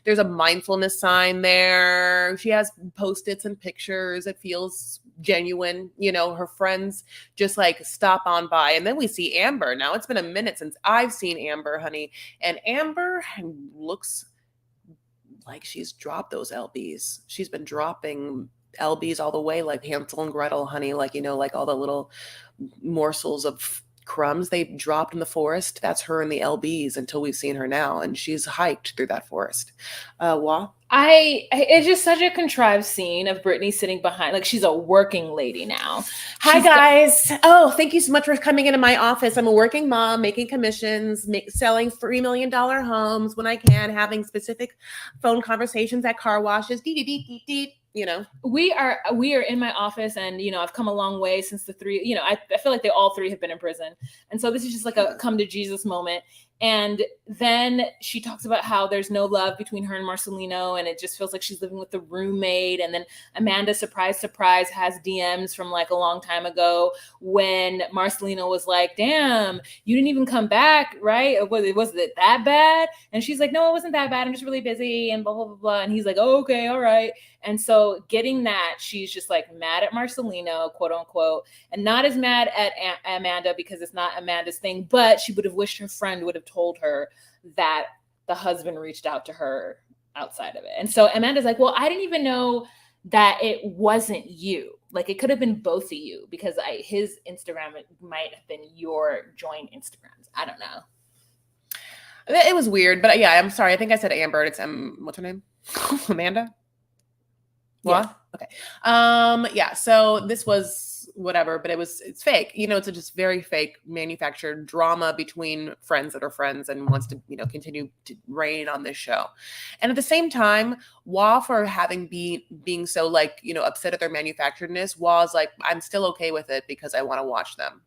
There's a mindfulness sign there. She has Post-its and pictures. It feels genuine. Her friends just like stop on by. And then we see Amber. Now it's been a minute since I've seen Amber, honey. And Amber looks like she's dropped those LBs. She's been dropping LBs all the way, like Hansel and Gretel, honey. Like, like all the little morsels of crumbs they dropped in the forest. That's her in the LBs until we've seen her now. And she's hiked through that forest. It's just such a contrived scene of Brittany sitting behind, like she's a working lady now. Hi guys. Thank you so much for coming into my office. I'm a working mom, making commissions, selling $3 million homes when I can, having specific phone conversations at car washes. We are in my office, and I've come a long way since the three. I feel like they all three have been in prison, and so this is just like a come to Jesus moment. And then she talks about how there's no love between her and Marcelino, and it just feels like she's living with the roommate. And then Amanda, surprise, has DMs from like a long time ago when Marcelino was like, damn, you didn't even come back, right? Was it that bad? And she's like, no, it wasn't that bad. I'm just really busy and blah, blah, blah, blah. And he's like, oh, okay, all right. And so getting that, she's just like mad at Marcelino, quote unquote, and not as mad at Amanda because it's not Amanda's thing, but she would have wished her friend would have told her that the husband reached out to her outside of it. And so Amanda's like, well, I didn't even know that it wasn't you. Like it could have been both of you because his Instagram might have been your joint Instagrams. I don't know. It was weird, but yeah, I'm sorry. I think I said Amber. It's what's her name? Amanda? What? Yeah. Okay. Yeah. So this was whatever, but it's fake. It's a just very fake manufactured drama between friends that are friends and wants to, continue to reign on this show. And at the same time, Wah, for having being so like, upset at their manufacturedness, Wah's like, I'm still okay with it because I want to watch them.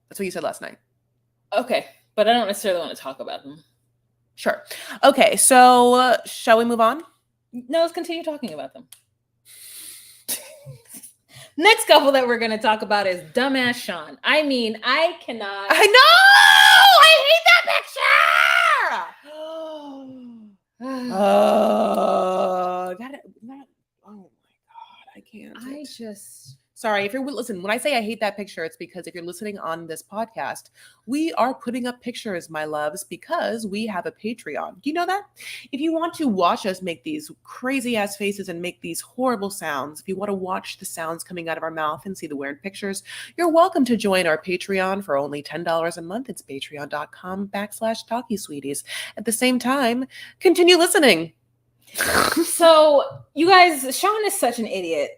That's what you said last night. Okay. But I don't necessarily want to talk about them. Sure. Okay. So shall we move on? No, let's continue talking about them. Next couple that we're going to talk about is dumbass Sean. I mean, I cannot. I know! I hate that picture! Oh my God. I can't. Sorry, listen, when I say I hate that picture, it's because if you're listening on this podcast, we are putting up pictures, my loves, because we have a Patreon. Do you know that? If you want to watch us make these crazy ass faces and make these horrible sounds, if you want to watch the sounds coming out of our mouth and see the weird pictures, you're welcome to join our Patreon for only $10 a month. It's patreon.com/talkiesweeties. At the same time, continue listening. So you guys, Sean is such an idiot.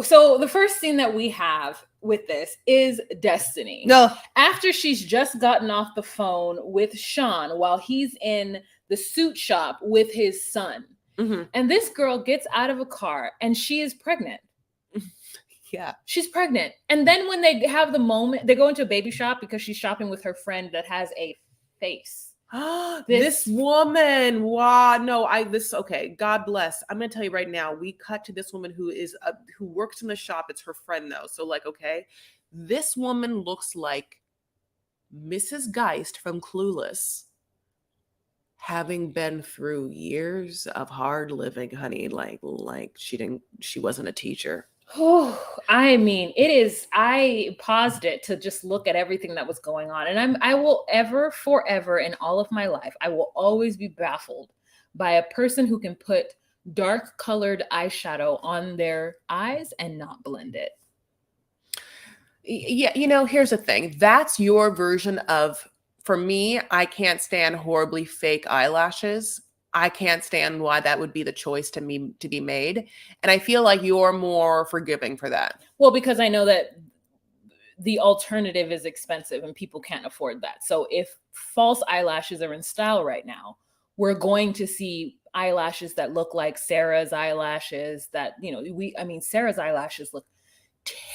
So the first scene that we have with this is Destiny. No. After she's just gotten off the phone with Sean while he's in the suit shop with his son. Mm-hmm. And this girl gets out of a car and she is pregnant. Yeah. She's pregnant. And then when they have the moment, they go into a baby shop because she's shopping with her friend that has a face. This woman, wow, no, okay, God bless. I'm gonna tell you right now, we cut to this woman who works in the shop. It's her friend though. So like, okay, this woman looks like Mrs. Geist from Clueless, having been through years of hard living, honey, like she wasn't a teacher. Oh, I mean, I paused it to just look at everything that was going on. And I will forever in all of my life, I will always be baffled by a person who can put dark colored eyeshadow on their eyes and not blend it. Yeah, here's the thing. That's your version of, for me, I can't stand horribly fake eyelashes. I can't stand why that would be the choice to be made. And I feel like you're more forgiving for that. Well, because I know that the alternative is expensive and people can't afford that. So if false eyelashes are in style right now, we're going to see eyelashes that look like Sarah's eyelashes that, Sarah's eyelashes look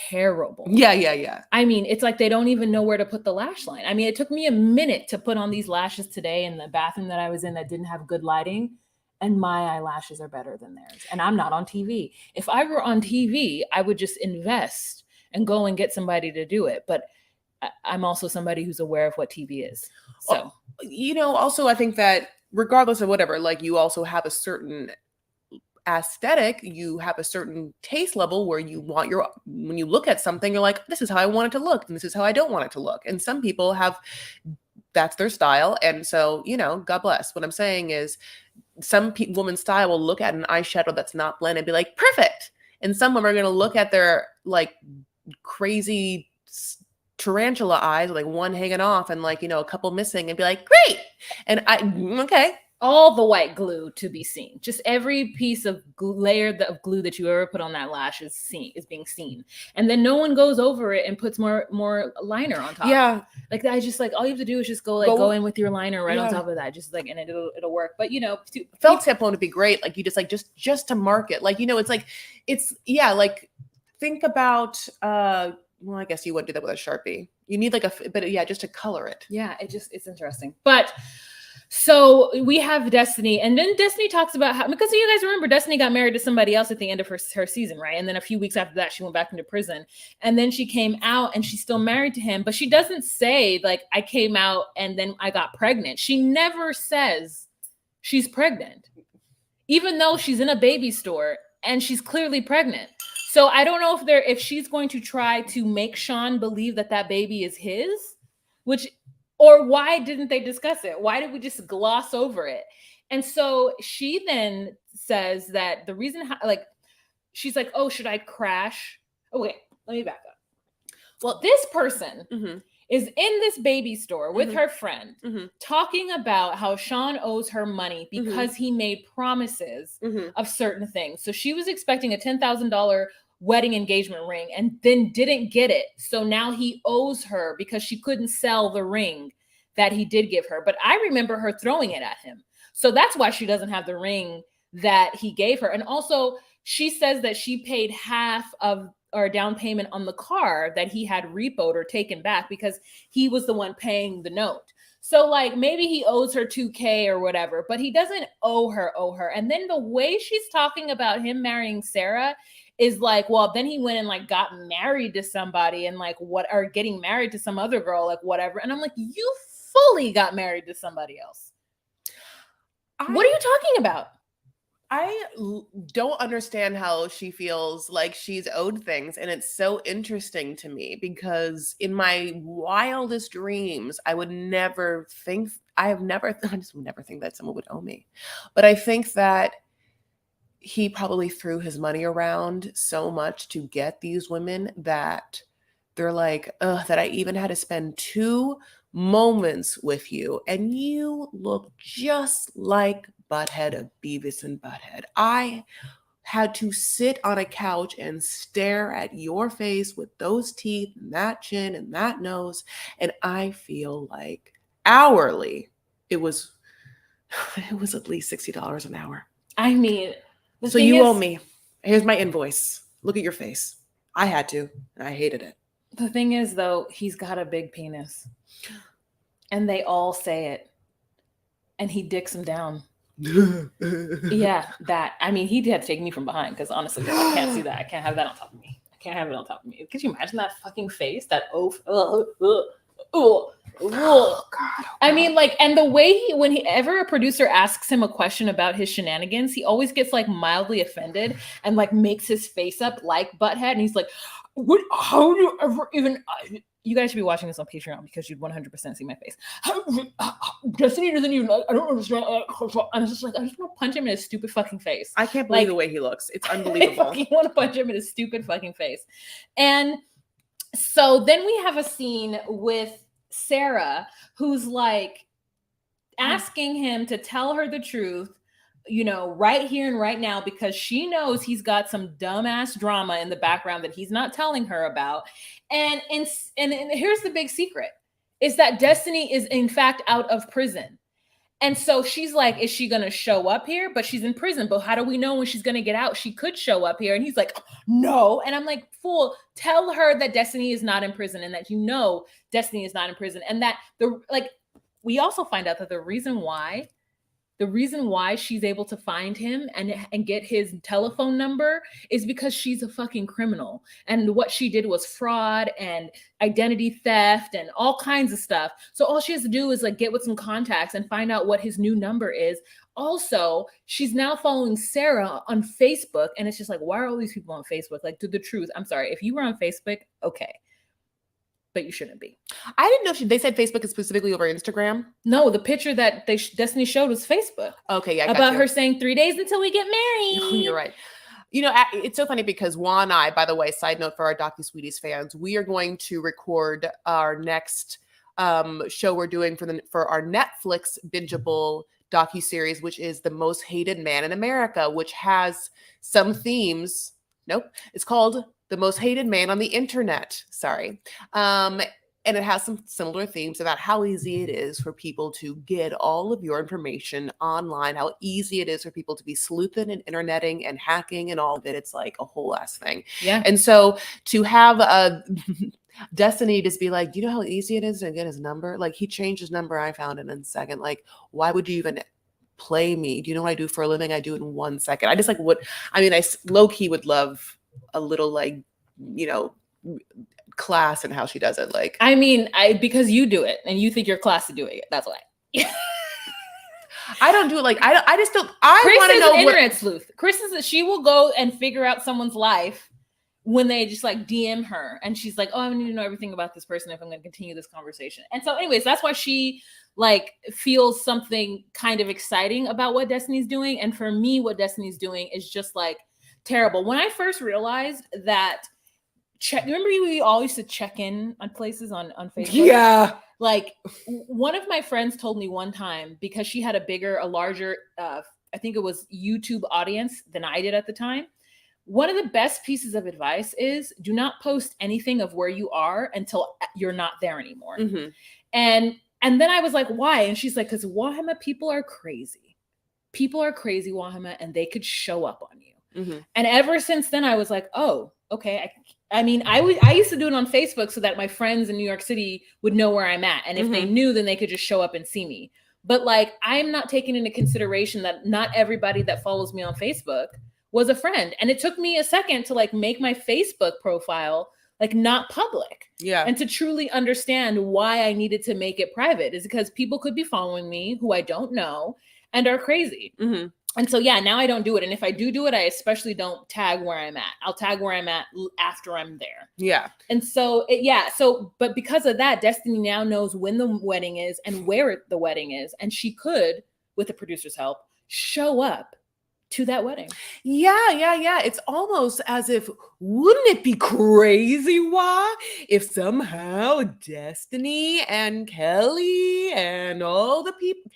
terrible. Yeah. I mean, it's like they don't even know where to put the lash line. I mean, it took me a minute to put on these lashes today in the bathroom that I was in that didn't have good lighting, and my eyelashes are better than theirs. And I'm not on TV. If I were on TV, I would just invest and go and get somebody to do it. But I'm also somebody who's aware of what TV is. So, also I think that regardless of whatever, like you also have a certain aesthetic, you have a certain taste level where you want when you look at something, you're like, this is how I want it to look, and this is how I don't want it to look. And some people that's their style. And so, God bless. What I'm saying is some women's style will look at an eyeshadow that's not blended and be like, perfect. And some women are going to look at their like crazy tarantula eyes, like one hanging off and like, a couple missing, and be like, great. And okay. All the white glue to be seen. Just every piece of layer of glue that you ever put on that lash is being seen. And then no one goes over it and puts more liner on top. Yeah. Like I just like, all you have to do is just go in with your liner right on top of that. Just like, and it'll work. But felt tip would be great. Like you just like, just to mark it. Like, like think about, well, I guess you wouldn't do that with a Sharpie. You need just to color it. Yeah. It's interesting. But so we have Destiny, and then Destiny talks about how, because you guys remember Destiny got married to somebody else at the end of her season, right? And then a few weeks after that, she went back into prison, and then she came out and she's still married to him, but she doesn't say like, I came out and then I got pregnant. She never says she's pregnant, even though she's in a baby store and she's clearly pregnant. So I don't know if she's going to try to make Sean believe that baby is his, or why didn't they discuss it? Why did we just gloss over it? And so she then says that the reason, she's like, oh, should I crash? Okay, let me back up. Well, this person is in this baby store with her friend talking about how Sean owes her money because he made promises of certain things. So she was expecting a $10,000 wedding engagement ring and then didn't get it. So now he owes her because she couldn't sell the ring that he did give her. But I remember her throwing it at him. So that's why she doesn't have the ring that he gave her. And also she says that she paid half of or down payment on the car that he had repoed or taken back because he was the one paying the note. So like maybe he owes her $2,000 or whatever, but he doesn't owe her. And then the way she's talking about him marrying Sarah is like, well, then he went and like got married to somebody and like or getting married to some other girl, like whatever. And I'm like, you fully got married to somebody else. What are you talking about? I don't understand how she feels like she's owed things. And it's so interesting to me because in my wildest dreams, I would never think, I just would never think that someone would owe me. But I think that he probably threw his money around so much to get these women that they're like, that I even had to spend 2 moments with you. And you look just like Butthead of Beavis and Butthead. I had to sit on a couch and stare at your face with those teeth and that chin and that nose. And I feel like hourly, it was at least $60 an hour. I mean, so you owe me. Here's my invoice. Look at your face. I had to, and I hated it. The thing is, though, he's got a big penis. And they all say it. And he dicks them down. Yeah, that. I mean, he had to take me from behind because honestly, I can't see that. I can't have that on top of me. I can't have it on top of me. Could you imagine that fucking face? That oh, Oh, God. I mean, like, and the way whenever a producer asks him a question about his shenanigans, he always gets like mildly offended and like makes his face up like butthead, and he's like, "What? How do you ever even?" You guys should be watching this on Patreon because you'd 100% see my face. Destiny doesn't even. I don't understand. I'm just like, I just want to punch him in his stupid fucking face. I can't believe the way he looks. It's unbelievable. I fucking want to punch him in his stupid fucking face. And so then we have a scene with Sarah, who's like asking him to tell her the truth, you know, right here and right now, because she knows he's got some dumbass drama in the background that he's not telling her about. And here's the big secret, is that Destiny is in fact out of prison. And so she's like, is she going to show up here? But she's in prison. But how do we know when she's going to get out? She could show up here. And he's like, no. And I'm like, fool, tell her that Destiny is not in prison, and that, you know, Destiny is not in prison. And that we also find out that the reason why she's able to find him and get his telephone number is because she's a fucking criminal. And what she did was fraud and identity theft and all kinds of stuff. So all she has to do is like get with some contacts and find out what his new number is. Also, she's now following Sarah on Facebook. And it's just like, why are all these people on Facebook? Like, to the truth, I'm sorry. If you were on Facebook, okay. But you shouldn't be. I didn't know they said Facebook is specifically over Instagram. No, the picture that Destiny showed was Facebook. Okay, yeah, about her saying 3 days until we get married. You're right. You know, it's so funny because Juan and I, by the way, side note for our DocuSweeties fans, we are going to record our next show we're doing for our Netflix bingeable docuseries, which is The Most Hated Man in America, which has some themes. Nope, it's called The Most Hated Man on the Internet. Sorry. And it has some similar themes about how easy it is for people to get all of your information online, how easy it is for people to be sleuthing and interneting and hacking and all of it. It's like a whole ass thing. Yeah. And so to have a Destiny just be like, you know how easy it is to get his number? Like, he changed his number. I found it in a second. Like, why would you even play me? Do you know what I do for a living? I do it in 1 second. I just like I low-key would love a little, like, you know, class and how she does it. Like, I mean, because you do it and you think you're classy doing it. That's why. I don't do it. Like, I just don't. I want to know an internet sleuth. Chris she will go and figure out someone's life when they just like DM her, and she's like, oh, I need to know everything about this person if I'm going to continue this conversation. And so, anyways, that's why she like feels something kind of exciting about what Destiny's doing. And for me, what Destiny's doing is just like terrible. When I first realized that. Remember we all used to check in on places on Facebook? Yeah. Like, one of my friends told me one time, because she had a larger, I think it was YouTube audience than I did at the time. One of the best pieces of advice is do not post anything of where you are until you're not there anymore. Mm-hmm. And then I was like, why? And she's like, because Wahama people are crazy. People are crazy, Wahama, and they could show up on you. Mm-hmm. And ever since then, I was like, oh, okay. I mean, I used to do it on Facebook so that my friends in New York City would know where I'm at. And if they knew, then they could just show up and see me. But like, I'm not taking into consideration that not everybody that follows me on Facebook was a friend. And it took me a second to like make my Facebook profile like not public. Yeah. And to truly understand why I needed to make it private is because people could be following me who I don't know and are crazy. Mm-hmm. And so, yeah, now I don't do it. And if I do it, I especially don't tag where I'm at. I'll tag where I'm at after I'm there. Yeah. And so, but because of that, Destiny now knows when the wedding is and where the wedding is. And she could, with the producer's help, show up to that wedding. Yeah. It's almost as if, wouldn't it be crazy, if somehow Destiny and Kelly and all the people,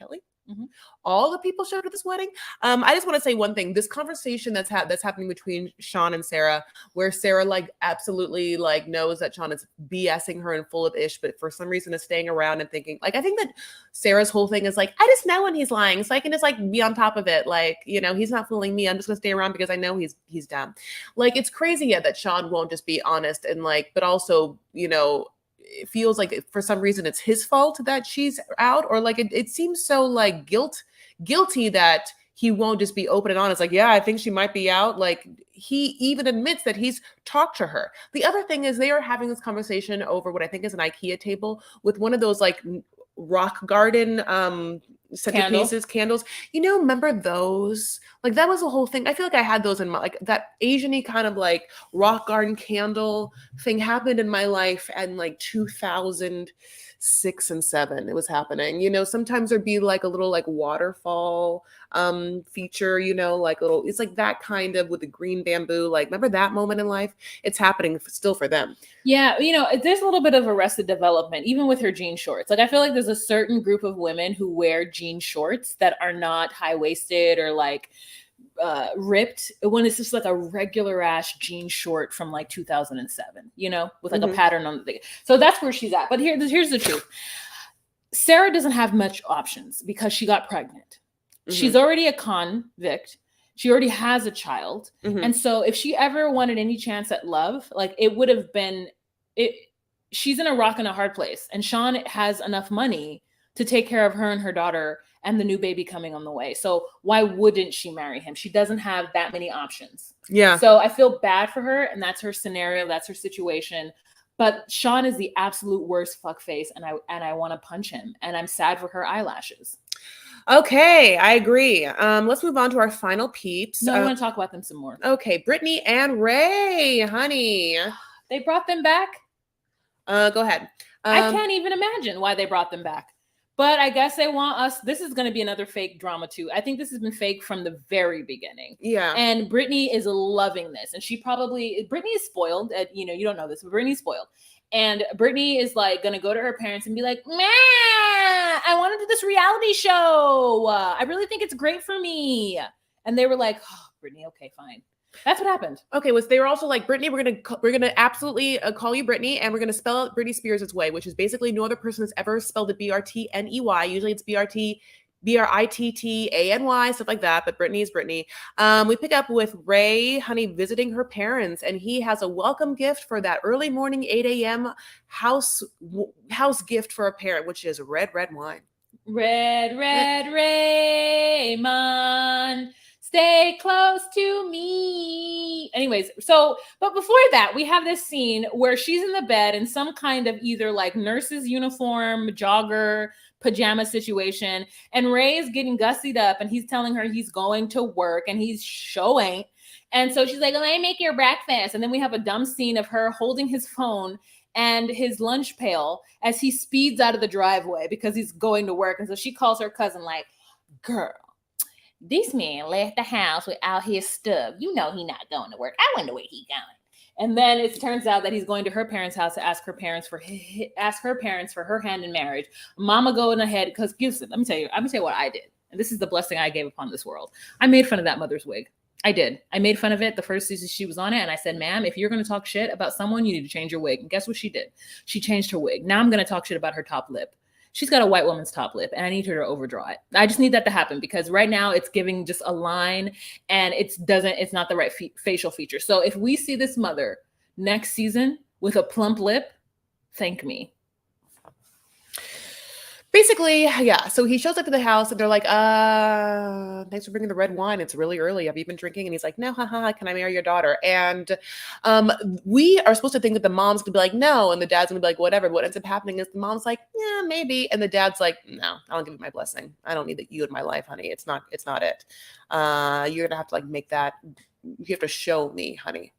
Mm-hmm. all the people showed at this wedding. I just want to say one thing. This conversation that's happening between Sean and Sarah, where Sarah like absolutely like knows that Sean is BSing her and full of ish, but for some reason is staying around and thinking, like, I think that Sarah's whole thing is like, I just know when he's lying, so I can just like be on top of it. Like, you know, he's not fooling me. I'm just gonna stay around because I know he's dumb. Like, it's crazy that Sean won't just be honest and like, but also, you know, it feels like for some reason it's his fault that she's out, or like it seems so like guilty that he won't just be open and honest. Like, yeah, I think she might be out. Like, he even admits that he's talked to her. The other thing is they are having this conversation over what I think is an IKEA table with one of those like rock garden centerpieces, candles. Remember those? Like, that was the whole thing. I feel like I had those in my, like, that Asian-y kind of like rock garden candle thing happened in my life and like 2006 and 7 it was happening. Sometimes there'd be like a little like waterfall feature, like little, it's like that kind of with the green bamboo. Like, remember that moment in life? It's happening still for them. Yeah, there's a little bit of Arrested Development, even with her jean shorts. Like, I feel like there's a certain group of women who wear jean shorts that are not high-waisted or like ripped, when it's just like a regular ass jean short from like 2007, with like a pattern on the thing. So that's where she's at. But here's the truth. Sarah doesn't have much options because she got pregnant. She's already a convict. She already has a child. And so if she ever wanted any chance at love, like, it would have been it. She's in a rock and a hard place. And Sean has enough money to take care of her and her daughter and the new baby coming on the way. So why wouldn't she marry him? She doesn't have that many options. Yeah. So I feel bad for her, and that's her scenario. That's her situation. But Sean is the absolute worst fuckface, and I want to punch him. And I'm sad for her eyelashes. Okay, I agree. Let's move on to our final peeps. No, I want to talk about them some more. Okay, Brittany and Ray, honey. They brought them back? Go ahead. I can't even imagine why they brought them back. But I guess they want us. This is going to be another fake drama too. I think this has been fake from the very beginning. Yeah. And Brittany is loving this. And Brittany is spoiled. You don't know this, but Brittany's spoiled. And Brittany is like going to go to her parents and be like, "Meh, I want to do this reality show. I really think it's great for me." And they were like, "Oh, Brittany, okay, fine." That's what happened. Okay, they were also like, "Brittany, we're gonna absolutely call you Brittany, and we're gonna spell out Britney Spears' way, which is basically no other person has ever spelled it BRTNEY. Usually it's BRITTANY, stuff like that. But Brittany is Brittany." We pick up with Ray, honey, visiting her parents, and he has a welcome gift for that early morning 8 a.m. house gift for a parent, which is red wine. Red Raymond. Stay close to me. Anyways, but before that, we have this scene where she's in the bed in some kind of either like nurse's uniform, jogger, pajama situation. And Ray is getting gussied up and he's telling her he's going to work and he's showing. And so she's like, "Let me make your breakfast." And then we have a dumb scene of her holding his phone and his lunch pail as he speeds out of the driveway because he's going to work. And so she calls her cousin like, "Girl, this man left the house without his stuff. You know he not going to work. I wonder where he going." And then it turns out that he's going to her parents' house to ask her parents for her hand in marriage. Mama going ahead because let me tell you what I did. And this is the blessing I gave upon this world. I made fun of that mother's wig. I did. I made fun of it the first season she was on it. And I said, "Ma'am, if you're going to talk shit about someone, you need to change your wig." And guess what she did? She changed her wig. Now I'm going to talk shit about her top lip. She's got a white woman's top lip and I need her to overdraw it. I just need that to happen because right now it's giving just a line and it's not the right facial feature. So if we see this mother next season with a plump lip, thank me. Basically, yeah. So he shows up to the house and they're like, "Thanks for bringing the red wine. It's really early. Have you been drinking?" And he's like, "No, haha, can I marry your daughter?" And we are supposed to think that the mom's gonna be like, "No," and the dad's gonna be like, "Whatever." What ends up happening is the mom's like, "Yeah, maybe." And the dad's like, "No, I don't give you my blessing. I don't need you in my life, honey. It's not it. You're gonna have to like make that, you have to show me, honey."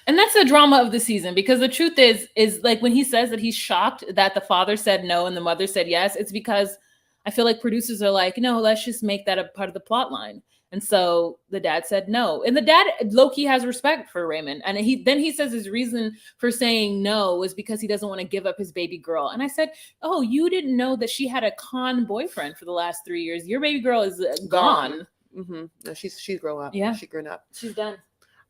And that's the drama of the season, because the truth is like when he says that he's shocked that the father said no and the mother said yes, it's because I feel like producers are like, "No, let's just make that a part of the plot line." And so the dad said no. And the dad low-key has respect for Raymond. And he says his reason for saying no was because he doesn't want to give up his baby girl. And I said, "Oh, you didn't know that she had a con boyfriend for the last 3 years. Your baby girl is gone." Mm-hmm. No, she's grown up. Yeah. She's grown up. She's done.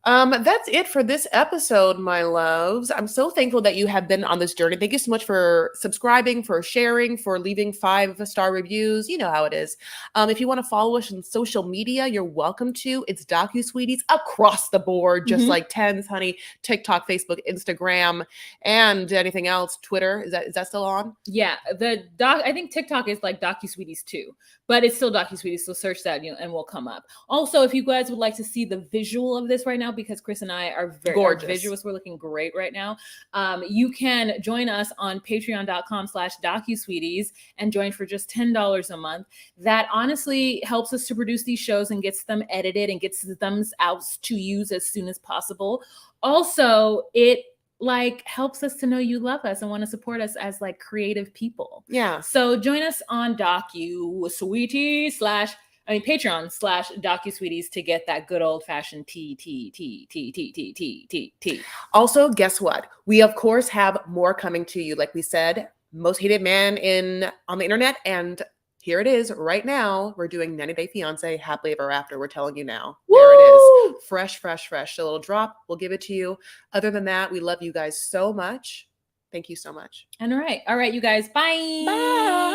That's it for this episode, my loves. I'm so thankful that you have been on this journey. Thank you so much for subscribing, for sharing, for leaving 5-star reviews. You know how it is. If you want to follow us on social media, you're welcome to. It's DocuSweeties across the board, just like Tens, honey, TikTok, Facebook, Instagram, and anything else. Twitter, is that still on? Yeah, I think TikTok is like DocuSweeties too, but it's still DocuSweeties. So search that, and we'll come up. Also, if you guys would like to see the visual of this right now, because Chris and I are very gorgeous, visuals, we're looking great right now. You can join us on patreon.com/DocuSweeties and join for just $10 a month. That honestly helps us to produce these shows and gets them edited and gets them out to use as soon as possible. Also, it helps us to know you love us and want to support us as creative people. Yeah. So join us on Patreon/DocuSweeties to get that good old fashioned tea. Also, guess what? We of course have more coming to you. Like we said, most hated man on the internet, and here it is right now. We're doing 90 Day Fiance, Happily Ever After. We're telling you now. Woo! There it is. Fresh. A little drop. We'll give it to you. Other than that, we love you guys so much. Thank you so much. All right, you guys. Bye. Bye.